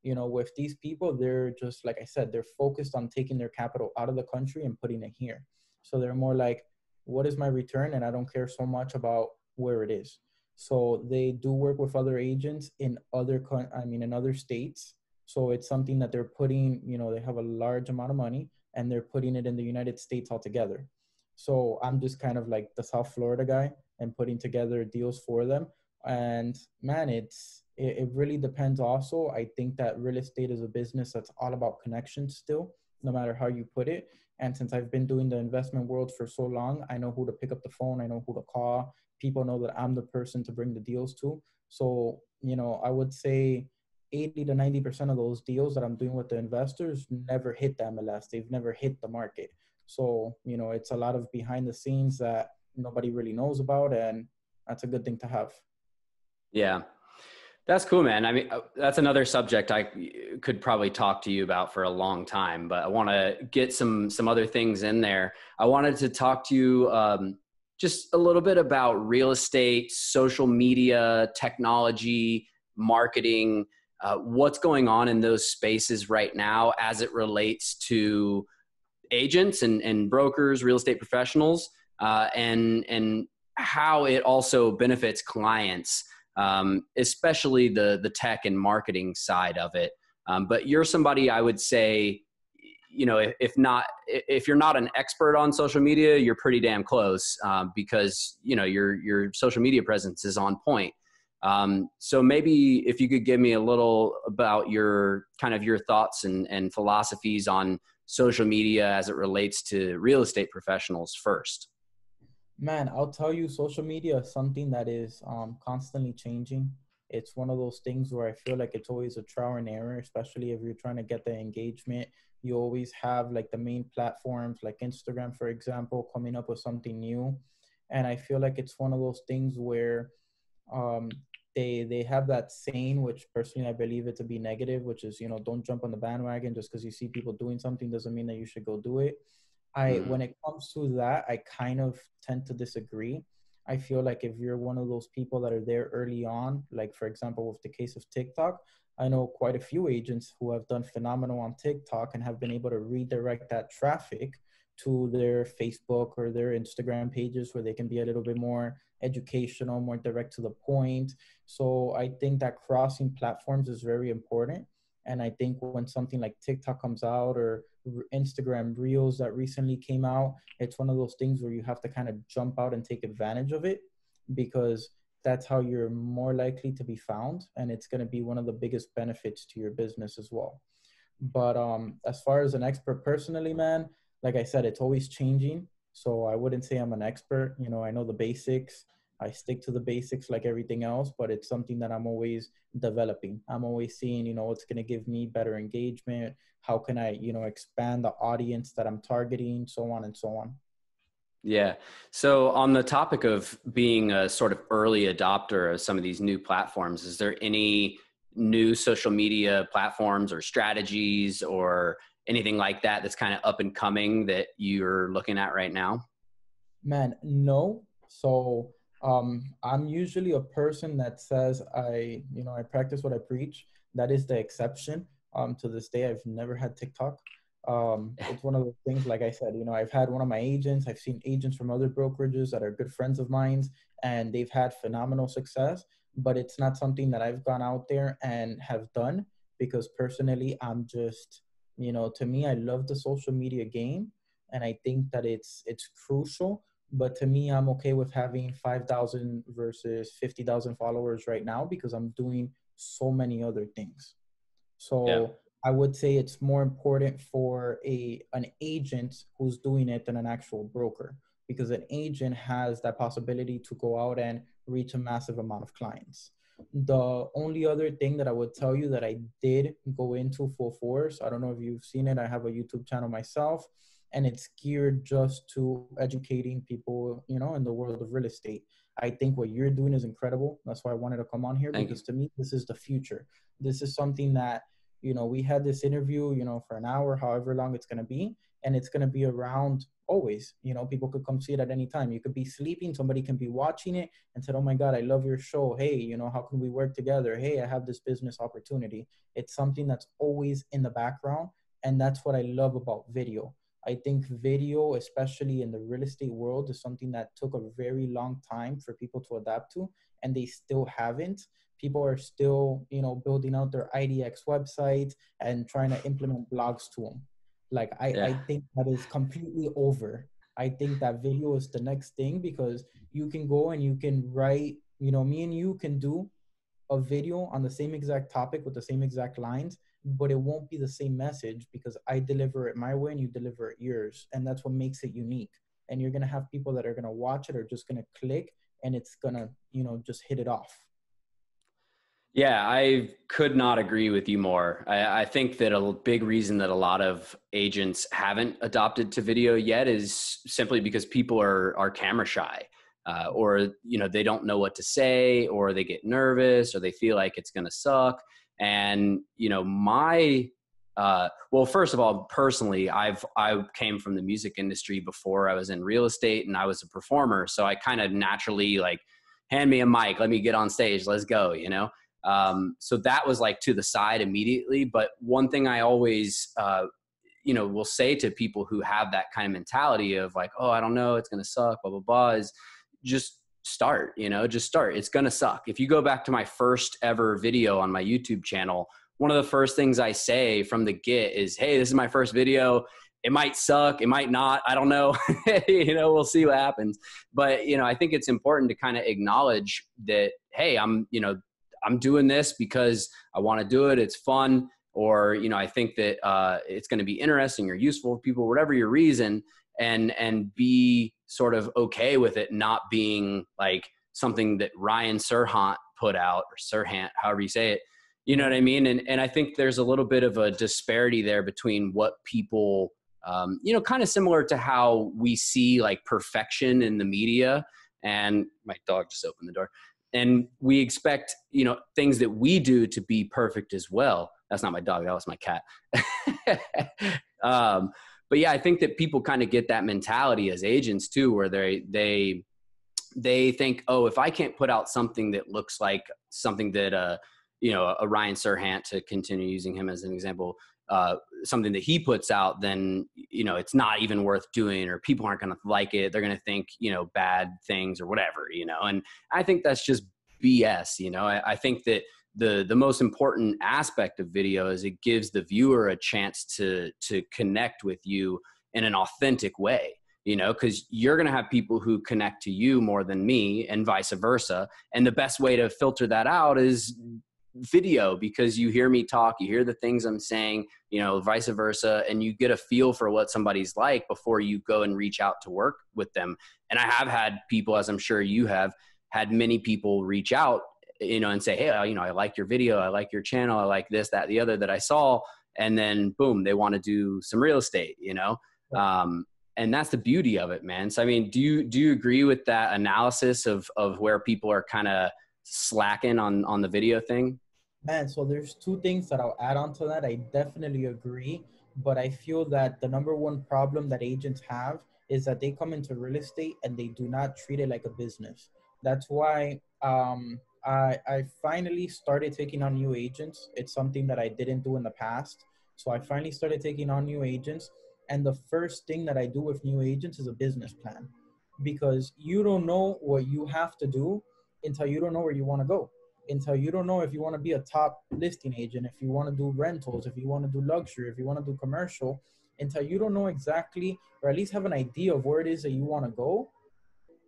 Speaker 2: With these people, they're just, like I said, they're focused on taking their capital out of the country and putting it here. So they're more like, what is my return? And I don't care so much about where it is. So they do work with other agents in in other states. So it's something that they're putting, they have a large amount of money and they're putting it in the United States altogether. So I'm just kind of like the South Florida guy and putting together deals for them. And man, it really depends also. I think that real estate is a business that's all about connections still, no matter how you put it. And since I've been doing the investment world for so long, I know who to pick up the phone. I know who to call. People know that I'm the person to bring the deals to. So, I would say 80 to 90% of those deals that I'm doing with the investors never hit the MLS. They've never hit the market. So, it's a lot of behind the scenes that nobody really knows about. And that's a good thing to have.
Speaker 1: Yeah. That's cool, man. I mean, that's another subject I could probably talk to you about for a long time, but I want to get some other things in there. I wanted to talk to you just a little bit about real estate, social media, technology, marketing, what's going on in those spaces right now as it relates to agents and brokers, real estate professionals, and how it also benefits clients. Especially the tech and marketing side of it. But you're somebody I would say, if you're not an expert on social media, you're pretty damn close because, your social media presence is on point. So maybe if you could give me a little about your thoughts and philosophies on social media as it relates to real estate professionals first.
Speaker 2: Man, I'll tell you, social media is something that is constantly changing. It's one of those things where I feel like it's always a trial and error, especially if you're trying to get the engagement. You always have like the main platforms like Instagram, for example, coming up with something new. And I feel like it's one of those things where um, they have that saying, which personally I believe it to be negative, which is, don't jump on the bandwagon just because you see people doing something doesn't mean that you should go do it. When it comes to that, I kind of tend to disagree. I feel like if you're one of those people that are there early on, like for example, with the case of TikTok, I know quite a few agents who have done phenomenal on TikTok and have been able to redirect that traffic to their Facebook or their Instagram pages where they can be a little bit more educational, more direct to the point. So I think that crossing platforms is very important. And I think when something like TikTok comes out or Instagram Reels that recently came out, it's one of those things where you have to kind of jump out and take advantage of it, because that's how you're more likely to be found. And it's going to be one of the biggest benefits to your business as well. But as far as an expert personally, man, like I said, it's always changing. So I wouldn't say I'm an expert. I know the basics. I stick to the basics like everything else, but it's something that I'm always developing. I'm always seeing, what's going to give me better engagement. How can I, expand the audience that I'm targeting, so on and so on.
Speaker 1: Yeah. So on the topic of being a sort of early adopter of some of these new platforms, is there any new social media platforms or strategies or anything like that that's kind of up and coming that you're looking at right now?
Speaker 2: Man, no. So I'm usually a person that says I practice what I preach. That is the exception. To this day, I've never had TikTok. It's one of those things, like I said, I've had one of my agents, I've seen agents from other brokerages that are good friends of mine, and they've had phenomenal success, but it's not something that I've gone out there and have done because personally, I'm just, to me, I love the social media game, and I think that it's crucial. But to me, I'm okay with having 5,000 versus 50,000 followers right now because I'm doing so many other things.
Speaker 1: Yeah.
Speaker 2: So I would say it's more important for an agent who's doing it than an actual broker, because an agent has that possibility to go out and reach a massive amount of clients. The only other thing that I would tell you that I did go into full force, I don't know if you've seen it, I have a YouTube channel myself, and it's geared just to educating people, in the world of real estate. I think what you're doing is incredible. That's why I wanted to come on here,
Speaker 1: Thank you.
Speaker 2: because to me, this is the future. This is something that, we had this interview, for an hour, however long it's going to be, and it's going to be around always. People could come see it at any time. You could be sleeping, somebody can be watching it and said, oh my God, I love your show. Hey, how can we work together? Hey, I have this business opportunity. It's something that's always in the background. And that's what I love about video. I think video, especially in the real estate world, is something that took a very long time for people to adapt to, and they still haven't. People are still, building out their IDX websites and trying to implement blogs to them. Like,
Speaker 1: Yeah.
Speaker 2: I think that is completely over. I think that video is the next thing, because you can go and you can write, me and you can do a video on the same exact topic with the same exact lines, but it won't be the same message because I deliver it my way and you deliver it yours. And that's what makes it unique. And you're going to have people that are going to watch it or just going to click, and it's going to, just hit it off.
Speaker 1: Yeah, I could not agree with you more. I think that a big reason that a lot of agents haven't adopted to video yet is simply because people are camera shy, or they don't know what to say, or they get nervous, or they feel like it's going to suck. And well, first of all, personally, I came from the music industry before I was in real estate, and I was a performer, so I kind of naturally like, hand me a mic, let me get on stage, let's go, so that was like to the side immediately. But one thing I always, will say to people who have that kind of mentality of like, oh, I don't know, it's going to suck, blah, blah, blah, is just start, just start. It's going to suck. If you go back to my first ever video on my YouTube channel, one of the first things I say from the get is, hey, this is my first video. It might suck. It might not. I don't know. We'll see what happens. But, I think it's important to kind of acknowledge that, hey, I'm doing this because I want to do it. It's fun. Or, I think that it's going to be interesting or useful for people, whatever your reason, and be sort of okay with it not being like something that Ryan Serhant put out, or Serhant, however you say it. You know what I mean? And I think there's a little bit of a disparity there between what people, kind of similar to how we see like perfection in the media. And my dog just opened the door. And we expect, things that we do to be perfect as well. That's not my dog. That was my cat. But yeah, I think that people kind of get that mentality as agents too, where they think, oh, if I can't put out something that looks like something that, a Ryan Serhant, to continue using him as an example, something that he puts out, then, it's not even worth doing, or people aren't going to like it. They're going to think, bad things or whatever, and I think that's just BS. I think that the most important aspect of video is it gives the viewer a chance to connect with you in an authentic way, because you're going to have people who connect to you more than me, and vice versa. And the best way to filter that out is video, because you hear me talk, you hear the things I'm saying, vice versa, and you get a feel for what somebody's like before you go and reach out to work with them. And I have had people, as I'm sure you have had, many people reach out, and say, hey, I like your video, I like your channel, I like this, that, the other that I saw, and then boom, they want to do some real estate, and that's the beauty of it, man. So I mean, do you agree with that analysis of where people are kind of slacking on the video thing?
Speaker 2: Man, so there's two things that I'll add on to that. I definitely agree, but I feel that the number one problem that agents have is that they come into real estate and they do not treat it like a business. That's why I finally started taking on new agents. It's something that I didn't do in the past. So I finally started taking on new agents. And the first thing that I do with new agents is a business plan, because you don't know what you have to do until you don't know where you want to go, until you don't know if you want to be a top listing agent, if you want to do rentals, if you want to do luxury, if you want to do commercial, until you don't know exactly, or at least have an idea of where it is that you want to go.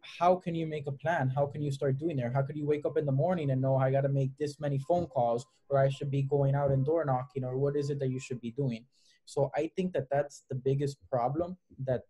Speaker 2: How can you make a plan? How can you start doing there? How could you wake up in the morning and know I got to make this many phone calls, or I should be going out and door knocking, or what is it that you should be doing? So I think that that's the biggest problem that,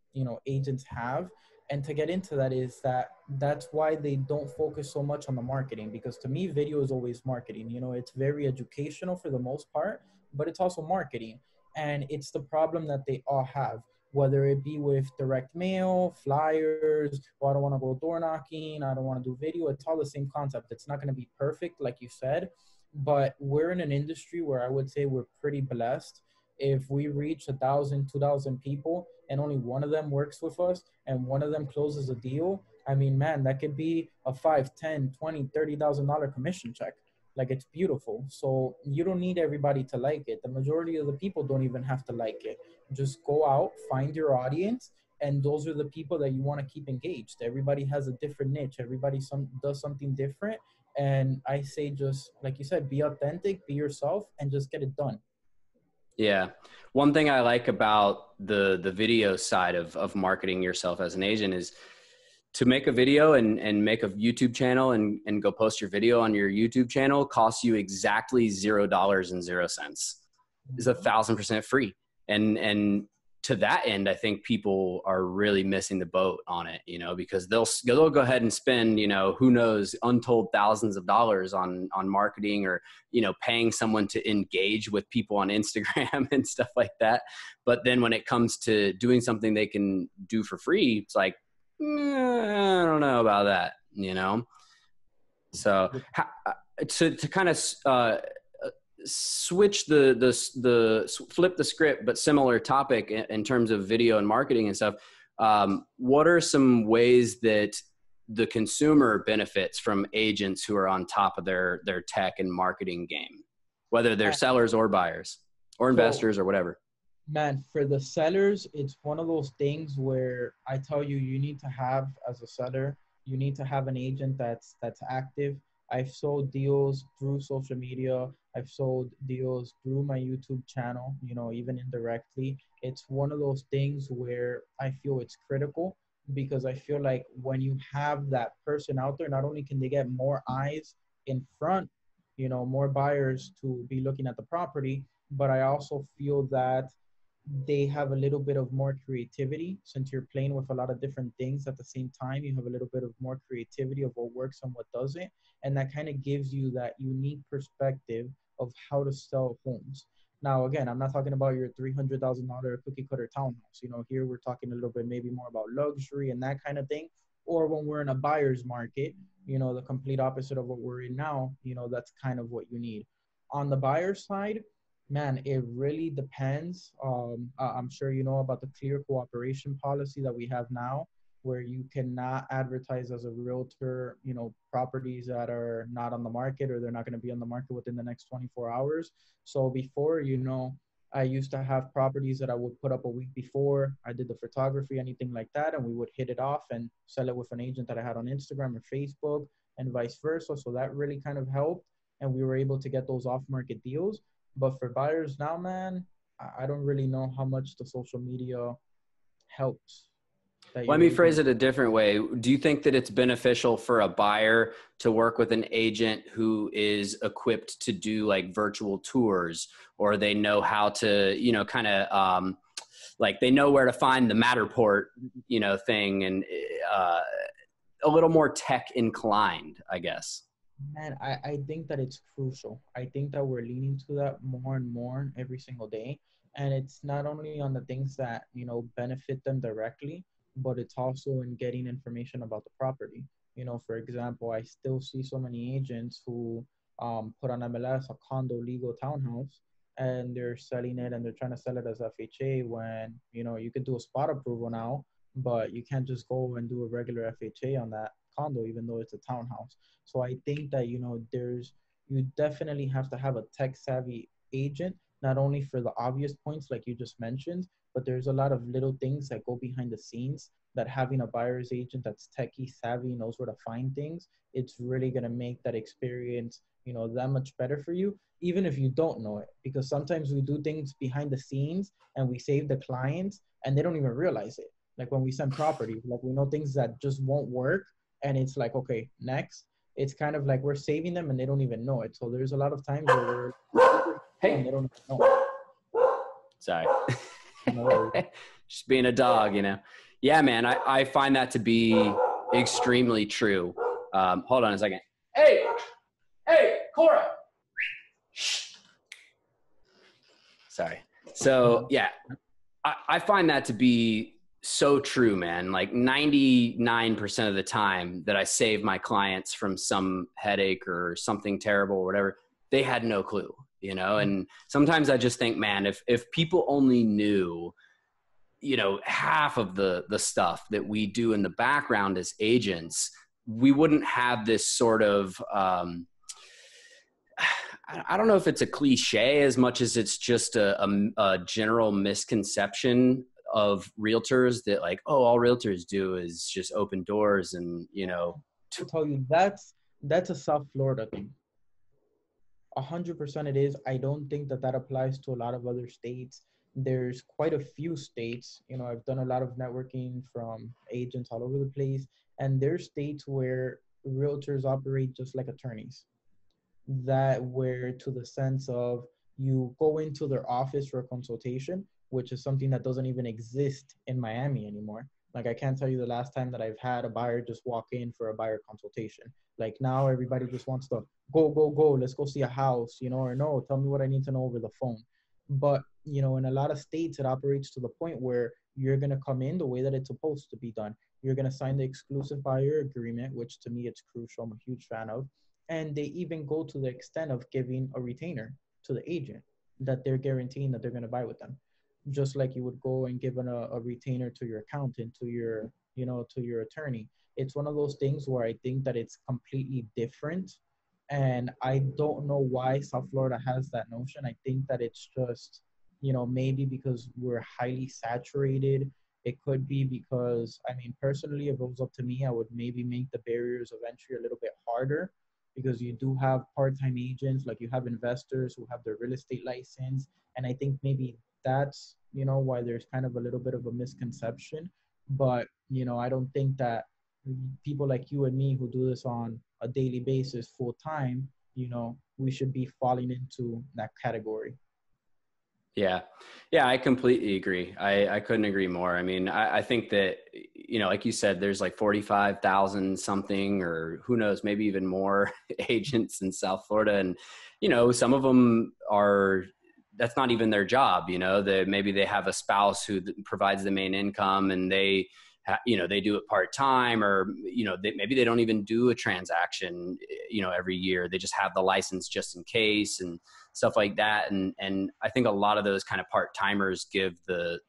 Speaker 2: agents have. And to get into that is that that's why they don't focus so much on the marketing, because to me, video is always marketing. It's very educational for the most part, but it's also marketing. And it's the problem that they all have, whether it be with direct mail, flyers, or I don't want to go door knocking, I don't want to do video. It's all the same concept. It's not going to be perfect, like you said, but we're in an industry where I would say we're pretty blessed. If we reach 1,000, 2,000 people and only one of them works with us and one of them closes a deal, I mean, man, that could be a 5, 10, 20, $30,000 commission check. Like, it's beautiful. So you don't need everybody to like it. The majority of the people don't even have to like it. Just go out, find your audience, and those are the people that you want to keep engaged. Everybody has a different niche. Everybody does something different. And I say, just like you said, be authentic, be yourself, and just get it done.
Speaker 1: Yeah. One thing I like about the video side of marketing yourself as an agent is to make a video and make a YouTube channel and go post your video on your YouTube channel costs you exactly $0.00. Is 1,000% free. And to that end, I think people are really missing the boat on it, because they'll go ahead and spend, who knows, untold thousands of dollars on marketing, or, paying someone to engage with people on Instagram and stuff like that. But then when it comes to doing something they can do for free, it's like, I don't know about that, So to kind of switch flip the script, but similar topic in terms of video and marketing and stuff. What are some ways that the consumer benefits from agents who are on top of their tech and marketing game, whether they're sellers or buyers or investors or whatever?
Speaker 2: Man, for the sellers, it's one of those things where I tell you, you need to have, as a seller, you need to have an agent that's active. I've sold deals through social media. I've sold deals through my YouTube channel, even indirectly. It's one of those things where I feel it's critical, because I feel like when you have that person out there, not only can they get more eyes in front, more buyers to be looking at the property, but I also feel that they have a little bit of more creativity. Since you're playing with a lot of different things at the same time, you have a little bit of more creativity of what works and what doesn't. And that kind of gives you that unique perspective of how to sell homes. Now, again, I'm not talking about your $300,000 cookie cutter townhouse. Here we're talking a little bit maybe more about luxury and that kind of thing. Or when we're in a buyer's market, the complete opposite of what we're in now, that's kind of what you need. On the buyer side, man, it really depends. I'm sure you know about the clear cooperation policy that we have now, where you cannot advertise as a realtor, properties that are not on the market, or they're not going to be on the market within the next 24 hours. So before, I used to have properties that I would put up a week before I did the photography, anything like that, and we would hit it off and sell it with an agent that I had on Instagram or Facebook, and vice versa. So that really kind of helped, and we were able to get those off-market deals. But for buyers now, man, I don't really know how much the social media helps.
Speaker 1: Let me phrase it a different way. Do you think that it's beneficial for a buyer to work with an agent who is equipped to do like virtual tours, or they know how to, kind of like they know where to find the Matterport, thing, and a little more tech inclined, I guess?
Speaker 2: Man, I think that it's crucial. I think that we're leaning to that more and more every single day. And it's not only on the things that, benefit them directly, but it's also in getting information about the property. For example, I still see so many agents who put on MLS a condo legal townhouse, and they're selling it, and they're trying to sell it as FHA when, you could do a spot approval now, but you can't just go and do a regular FHA on that condo, even though it's a townhouse. So I think that, you definitely have to have a tech savvy agent not only for the obvious points like you just mentioned, but there's a lot of little things that go behind the scenes that having a buyer's agent that's techie savvy, knows where to find things, it's really going to make that experience, that much better for you, even if you don't know it. Because sometimes we do things behind the scenes and we save the clients and they don't even realize it. Like when we send properties, like we know things that just won't work and it's like, okay, next. It's kind of like we're saving them and they don't even know it. So there's a lot of times where we're super and they
Speaker 1: Hey,
Speaker 2: don't even know it.
Speaker 1: sorry.
Speaker 2: No worries.
Speaker 1: Just being a dog, Yeah, man, I find that to be extremely true. Hold on a second. Hey, Cora. Sorry. So yeah, I find that to be so true, man. Like 99% of the time that I save my clients from some headache or something terrible or whatever, they had no clue, and sometimes I just think, man, if people only knew, half of the stuff that we do in the background as agents, we wouldn't have this sort of, I don't know if it's a cliche as much as it's just a general misconception of realtors that like, oh, all realtors do is just open doors and,
Speaker 2: I'll tell you that's a South Florida thing. 100% it is. I don't think that applies to a lot of other states. There's quite a few states. I've done a lot of networking from agents all over the place, and there's states where realtors operate just like attorneys. That where to the sense of you go into their office for a consultation, which is something that doesn't even exist in Miami anymore. Like I can't tell you the last time that I've had a buyer just walk in for a buyer consultation. Like now everybody just wants to go, let's go see a house, or no, tell me what I need to know over the phone. But in a lot of states it operates to the point where you're going to come in the way that it's supposed to be done. You're going to sign the exclusive buyer agreement, which to me it's crucial. I'm a huge fan of. And they even go to the extent of giving a retainer to the agent that they're guaranteeing that they're going to buy with them. Just like you would go and give a retainer to your accountant, to your, to your attorney. It's one of those things where I think that it's completely different. And I don't know why South Florida has that notion. I think that it's just, maybe because we're highly saturated. It could be because, I mean, personally, if it was up to me, I would maybe make the barriers of entry a little bit harder because you do have part-time agents, like you have investors who have their real estate license. And I think maybe that's, why there's kind of a little bit of a misconception. But, I don't think that people like you and me who do this on a daily basis full time, we should be falling into that category.
Speaker 1: Yeah. Yeah, I completely agree. I couldn't agree more. I mean, I think that, like you said, there's like 45,000 something, or who knows, maybe even more agents in South Florida. And, some of them that's not even their job, that maybe they have a spouse who provides the main income and they do it part-time, or, maybe they don't even do a transaction, every year. They just have the license just in case and stuff like that. And I think a lot of those kind of part-timers give the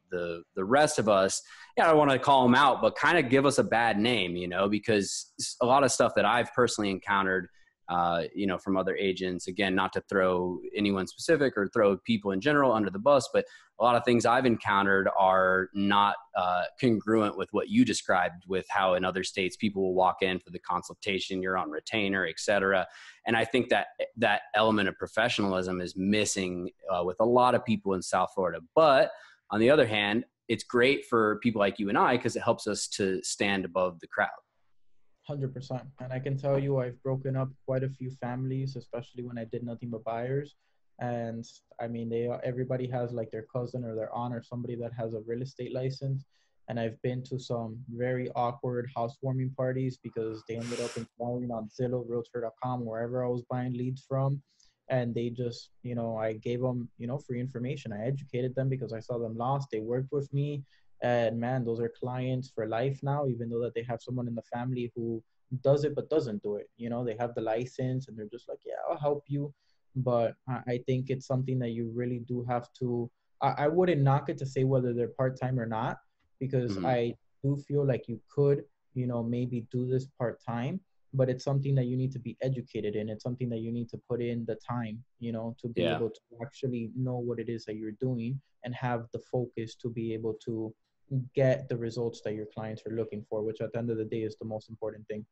Speaker 1: rest of us, I don't want to call them out, but kind of give us a bad name, because a lot of stuff that I've personally encountered, from other agents, again, not to throw anyone specific or throw people in general under the bus, but a lot of things I've encountered are not congruent with what you described, with how in other states people will walk in for the consultation, you're on retainer, et cetera. And I think that element of professionalism is missing with a lot of people in South Florida. But on the other hand, it's great for people like you and I because it helps us to stand above the crowd.
Speaker 2: 100%. And I can tell you, I've broken up quite a few families, especially when I did nothing but buyers. And I mean, everybody has like their cousin or their aunt or somebody that has a real estate license. And I've been to some very awkward housewarming parties because they ended up inquiring on Zillow, Realtor.com, wherever I was buying leads from. And they just, I gave them, free information. I educated them because I saw them lost. They worked with me. And man, those are clients for life now, even though that they have someone in the family who does it but doesn't do it. They have the license and they're just like, yeah, I'll help you. But I think it's something that you really do have to, I wouldn't knock it to say whether they're part-time or not, because
Speaker 1: Mm-hmm.
Speaker 2: I do feel like you could, maybe do this part-time. but it's something that you need to be educated in. It's something that you need to put in the time, to be
Speaker 1: Yeah.
Speaker 2: able to actually know what it is that you're doing and have the focus to be able to get the results that your clients are looking for, which at the end of the day is the most important thing.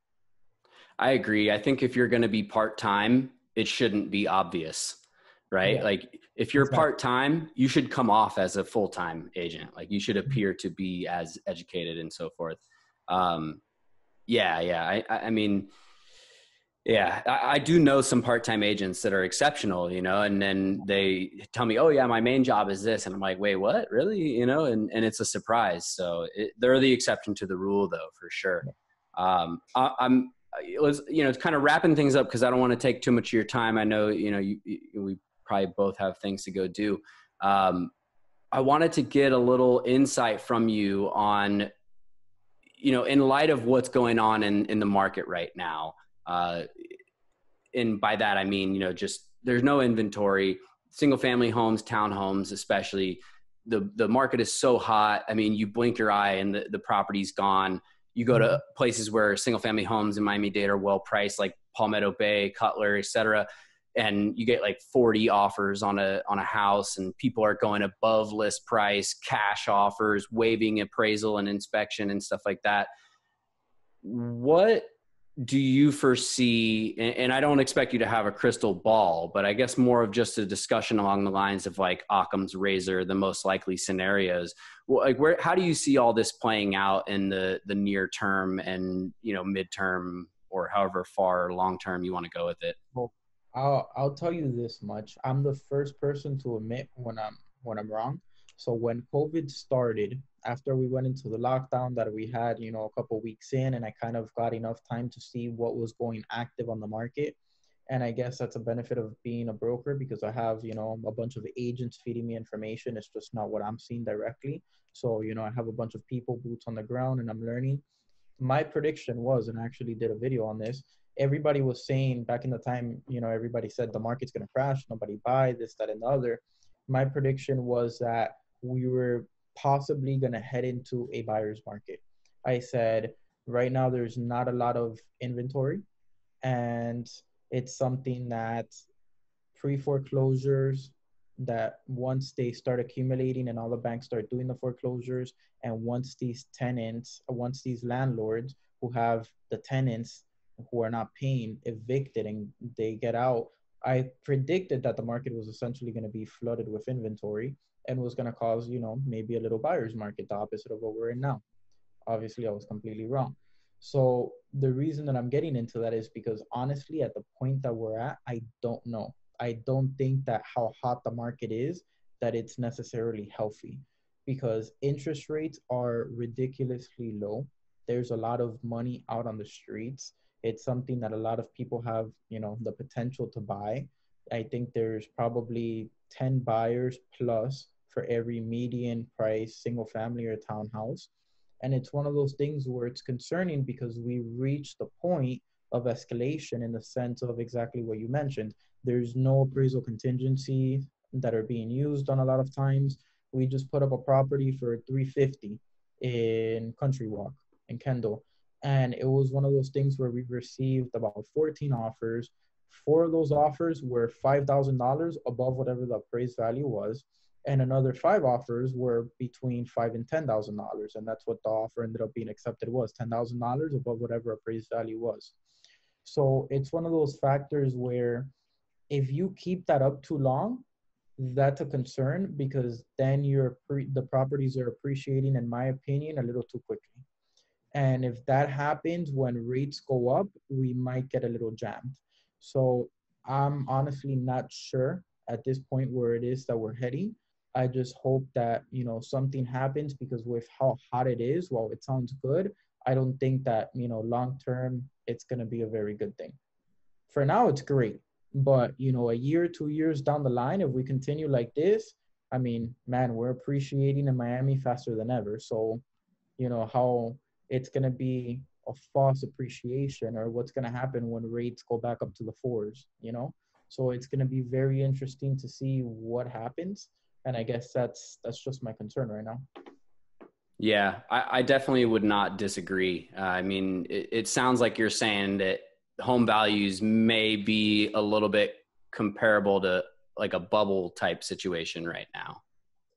Speaker 1: I agree. I think if you're going to be part-time, it shouldn't be obvious, right?
Speaker 2: Yeah,
Speaker 1: Like if you're
Speaker 2: exactly.
Speaker 1: part-time, you should come off as a full-time agent. Like you should appear to be as educated and so forth. Um, yeah. I mean, yeah, I do know some part-time agents that are exceptional, and then they tell me, oh yeah, my main job is this. And I'm like, wait, what, really? And it's a surprise. So they're the exception to the rule though, for sure. It's kind of wrapping things up because I don't want to take too much of your time. I know, we probably both have things to go do. I wanted to get a little insight from you on, in light of what's going on in the market right now, and by that, I mean, just there's no inventory, single family homes, townhomes, especially the market is so hot. I mean, you blink your eye and the property's gone. You go to places where single family homes in Miami-Dade are well priced, like Palmetto Bay, Cutler, et cetera. And you get like 40 offers on a house, and people are going above list price, cash offers, waiving appraisal and inspection and stuff like that. What do you foresee, and I don't expect you to have a crystal ball, but I guess more of just a discussion along the lines of like Occam's razor, the most likely scenarios. Like how do you see all this playing out in the near term and, midterm, or however far long term you want to go with it?
Speaker 2: Well, I'll tell you this much. I'm the first person to admit when I'm wrong. So when COVID started, after we went into the lockdown that we had, a couple weeks in, and I kind of got enough time to see what was going active on the market. And I guess that's a benefit of being a broker because I have, a bunch of agents feeding me information. It's just not what I'm seeing directly. So, I have a bunch of people, boots on the ground, and I'm learning. My prediction was, and I actually did a video on this, everybody was saying back in the time, everybody said the market's going to crash, nobody buy this, that, and the other. My prediction was that we were possibly going to head into a buyer's market. I said, right now, there's not a lot of inventory, and it's something that pre-foreclosures, that once they start accumulating and all the banks start doing the foreclosures, and once these landlords who have the tenants who are not paying evicted and they get out, I predicted that the market was essentially going to be flooded with inventory and was going to cause, maybe a little buyer's market, the opposite of what we're in now. Obviously, I was completely wrong. So the reason that I'm getting into that is because honestly, at the point that we're at, I don't know. I don't think that how hot the market is, that it's necessarily healthy, because interest rates are ridiculously low. There's a lot of money out on the streets. It's something that a lot of people have, the potential to buy. I think there's probably 10 buyers plus for every median price single family or townhouse. And it's one of those things where it's concerning because we reached the point of escalation in the sense of exactly what you mentioned. There's no appraisal contingency that are being used on a lot of times. We just put up a property for 350 in Country Walk in Kendall. And it was one of those things where we received about 14 offers. Four of those offers were $5,000 above whatever the appraised value was, and another five offers were between $5,000 and $10,000, and that's what the offer ended up being accepted was $10,000 above whatever appraised value was. So it's one of those factors where if you keep that up too long, that's a concern because then the properties are appreciating, in my opinion, a little too quickly. And if that happens when rates go up, we might get a little jammed. So I'm honestly not sure at this point where it is that we're heading. I just hope that, something happens because with how hot it is, while it sounds good, I don't think that, long term, it's going to be a very good thing. For now, it's great. But, a year, 2 years down the line, if we continue like this, I mean, man, we're appreciating in Miami faster than ever. So, how it's going to be a false appreciation or what's going to happen when rates go back up to the fours. So it's going to be very interesting to see what happens. And I guess that's just my concern right now.
Speaker 1: Yeah, I definitely would not disagree. I mean, it sounds like you're saying that home values may be a little bit comparable to like a bubble type situation right now.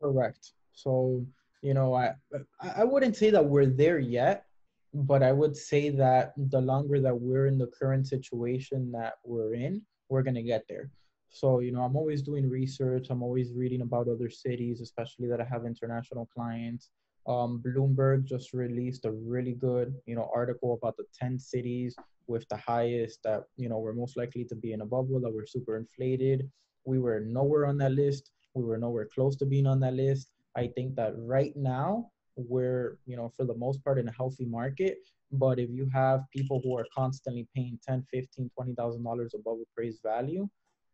Speaker 2: Correct. So, I wouldn't say that we're there yet, but I would say that the longer that we're in the current situation that we're in, we're going to get there. So, I'm always doing research. I'm always reading about other cities, especially that I have international clients. Bloomberg just released a really good, article about the 10 cities with the highest that, we're most likely to be in a bubble, that we're super inflated. We were nowhere on that list. We were nowhere close to being on that list. I think that right now we're, for the most part in a healthy market. But if you have people who are constantly paying 10, 15, $20,000 above appraised value,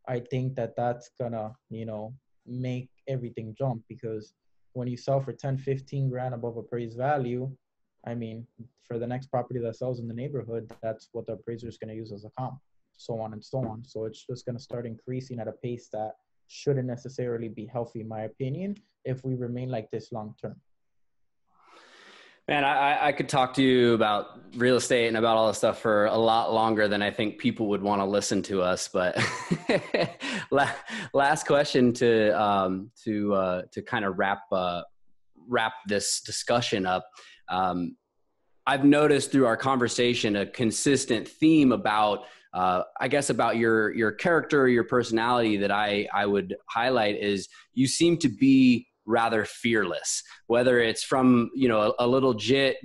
Speaker 2: I think that that's gonna, make everything jump, because when you sell for 10, 15 grand above appraised value, I mean, for the next property that sells in the neighborhood, that's what the appraiser is going to use as a comp, so on and so on. So it's just going to start increasing at a pace that shouldn't necessarily be healthy, in my opinion, if we remain like this long term.
Speaker 1: Man, I could talk to you about real estate and about all this stuff for a lot longer than I think people would want to listen to us. But last question to kind of wrap this discussion up. I've noticed through our conversation a consistent theme about about your character, your personality that I would highlight is you seem to be rather fearless, whether it's from, a little jit,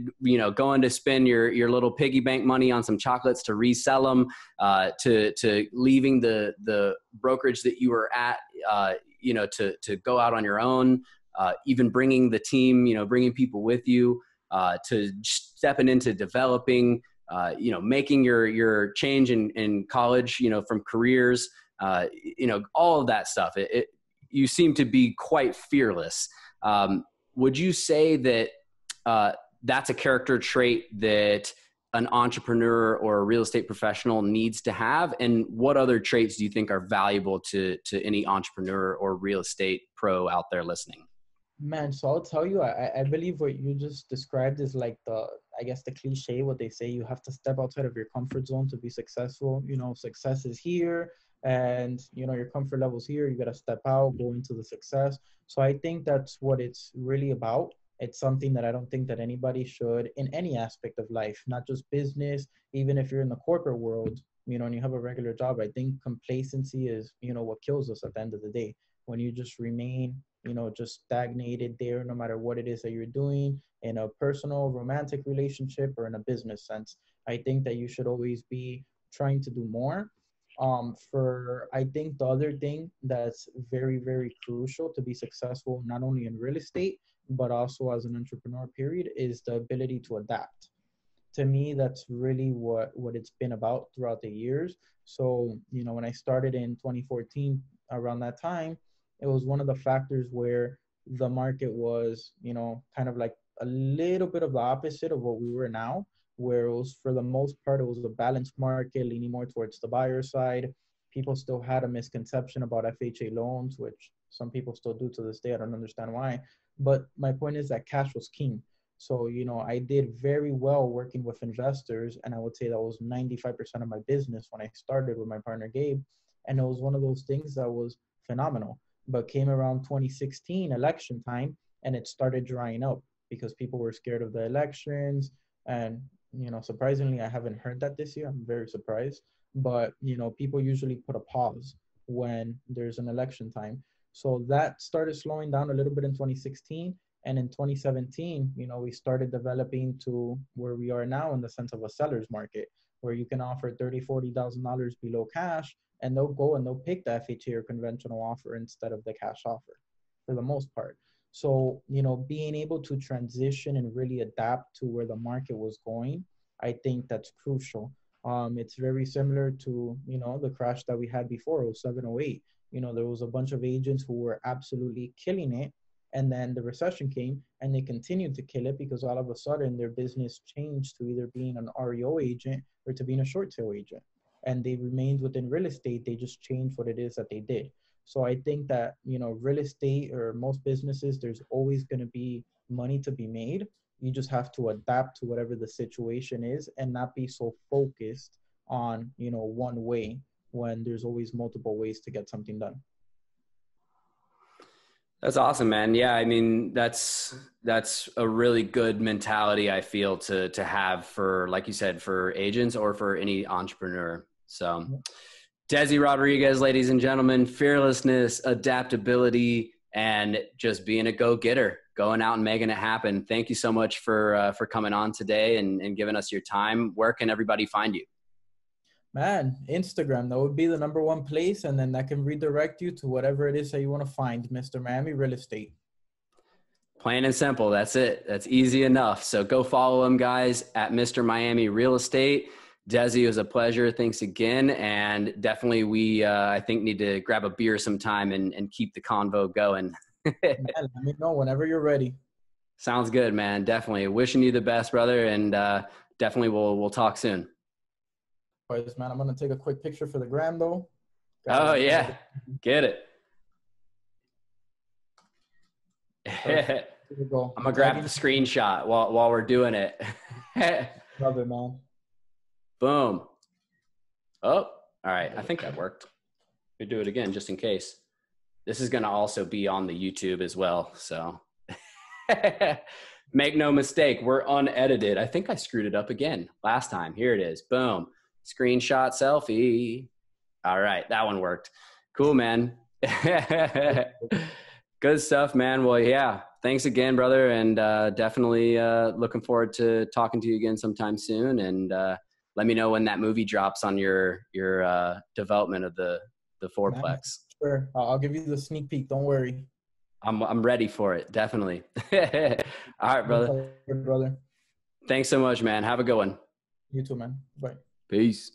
Speaker 1: going to spend your little piggy bank money on some chocolates to resell them, to leaving the brokerage that you were at, to go out on your own, even bringing the team, bringing people with you, to stepping into developing, making your change in college, from careers, all of that stuff. You seem to be quite fearless. Would you say that that's a character trait that an entrepreneur or a real estate professional needs to have? And what other traits do you think are valuable to any entrepreneur or real estate pro out there listening?
Speaker 2: Man, so I'll tell you, I believe what you just described is like the cliche, what they say, you have to step outside of your comfort zone to be successful. Success is here, and, your comfort level's here. You got to step out, go into the success. So I think that's what it's really about. It's something that I don't think that anybody should, in any aspect of life, not just business, even if you're in the corporate world, and you have a regular job. I think complacency is, what kills us at the end of the day. When you just remain, just stagnated there, no matter what it is that you're doing in a personal, romantic relationship or in a business sense. I think that you should always be trying to do more. I think the other thing that's very, very crucial to be successful, not only in real estate, but also as an entrepreneur, period, is the ability to adapt. To me, that's really what it's been about throughout the years. So, when I started in 2014, around that time, it was one of the factors where the market was, kind of like a little bit of the opposite of what we were now, where it was, for the most part, it was a balanced market leaning more towards the buyer side. People still had a misconception about FHA loans, which some people still do to this day. I don't understand why. But my point is that cash was king. So, I did very well working with investors, and I would say that was 95% of my business when I started with my partner, Gabe. And it was one of those things that was phenomenal. But came around 2016 election time, and it started drying up because people were scared of the elections. And, surprisingly, I haven't heard that this year. I'm very surprised. But, people usually put a pause when there's an election time. So that started slowing down a little bit in 2016. And in 2017, we started developing to where we are now, in the sense of a seller's market, where you can offer $30,000, $40,000 below cash, and they'll go and they'll pick the FHA or conventional offer instead of the cash offer for the most part. So, being able to transition and really adapt to where the market was going, I think that's crucial. It's very similar to, the crash that we had before, 07, 08. There was a bunch of agents who were absolutely killing it. And then the recession came and they continued to kill it because all of a sudden their business changed to either being an REO agent or to being a short sale agent. And they remained within real estate. They just changed what it is that they did. So I think that, real estate or most businesses, there's always going to be money to be made. You just have to adapt to whatever the situation is and not be so focused on, one way when there's always multiple ways to get something done.
Speaker 1: That's awesome, man. Yeah, I mean, that's a really good mentality, I feel, to have for, like you said, for agents or for any entrepreneur. So Desi Rodriguez, ladies and gentlemen, fearlessness, adaptability, and just being a go-getter, going out and making it happen. Thank you so much for coming on today and giving us your time. Where can everybody find you?
Speaker 2: Man, Instagram, that would be the number one place. And then that can redirect you to whatever it is that you want to find, Mr. Miami Real Estate.
Speaker 1: Plain and simple. That's it. That's easy enough. So go follow him, guys, at Mr. Miami Real Estate. Desi, it was a pleasure. Thanks again. And definitely we, I think, need to grab a beer sometime and keep the convo going.
Speaker 2: Man, let me know whenever you're ready.
Speaker 1: Sounds good, man. Definitely. Wishing you the best, brother. And definitely we'll talk soon.
Speaker 2: Man, I'm going to take a quick picture for the gram, though.
Speaker 1: Oh, yeah. Get it. I'm going to grab the screenshot while we're doing it.
Speaker 2: Love it, man.
Speaker 1: Boom. Oh, all right. I think that worked. We do it again just in case. This is going to also be on the YouTube as well. So make no mistake, we're unedited. I think I screwed it up again last time. Here it is. Boom. Screenshot selfie. All right. That one worked. Cool, man. Good stuff, man. Well, yeah. Thanks again, brother. And definitely looking forward to talking to you again sometime soon. And let me know when that movie drops on your development of the fourplex.
Speaker 2: Sure. I'll give you the sneak peek. Don't worry.
Speaker 1: I'm ready for it. Definitely. All right, brother.
Speaker 2: Brother.
Speaker 1: Thanks so much, man. Have a good one.
Speaker 2: You too, man. Bye.
Speaker 1: Peace.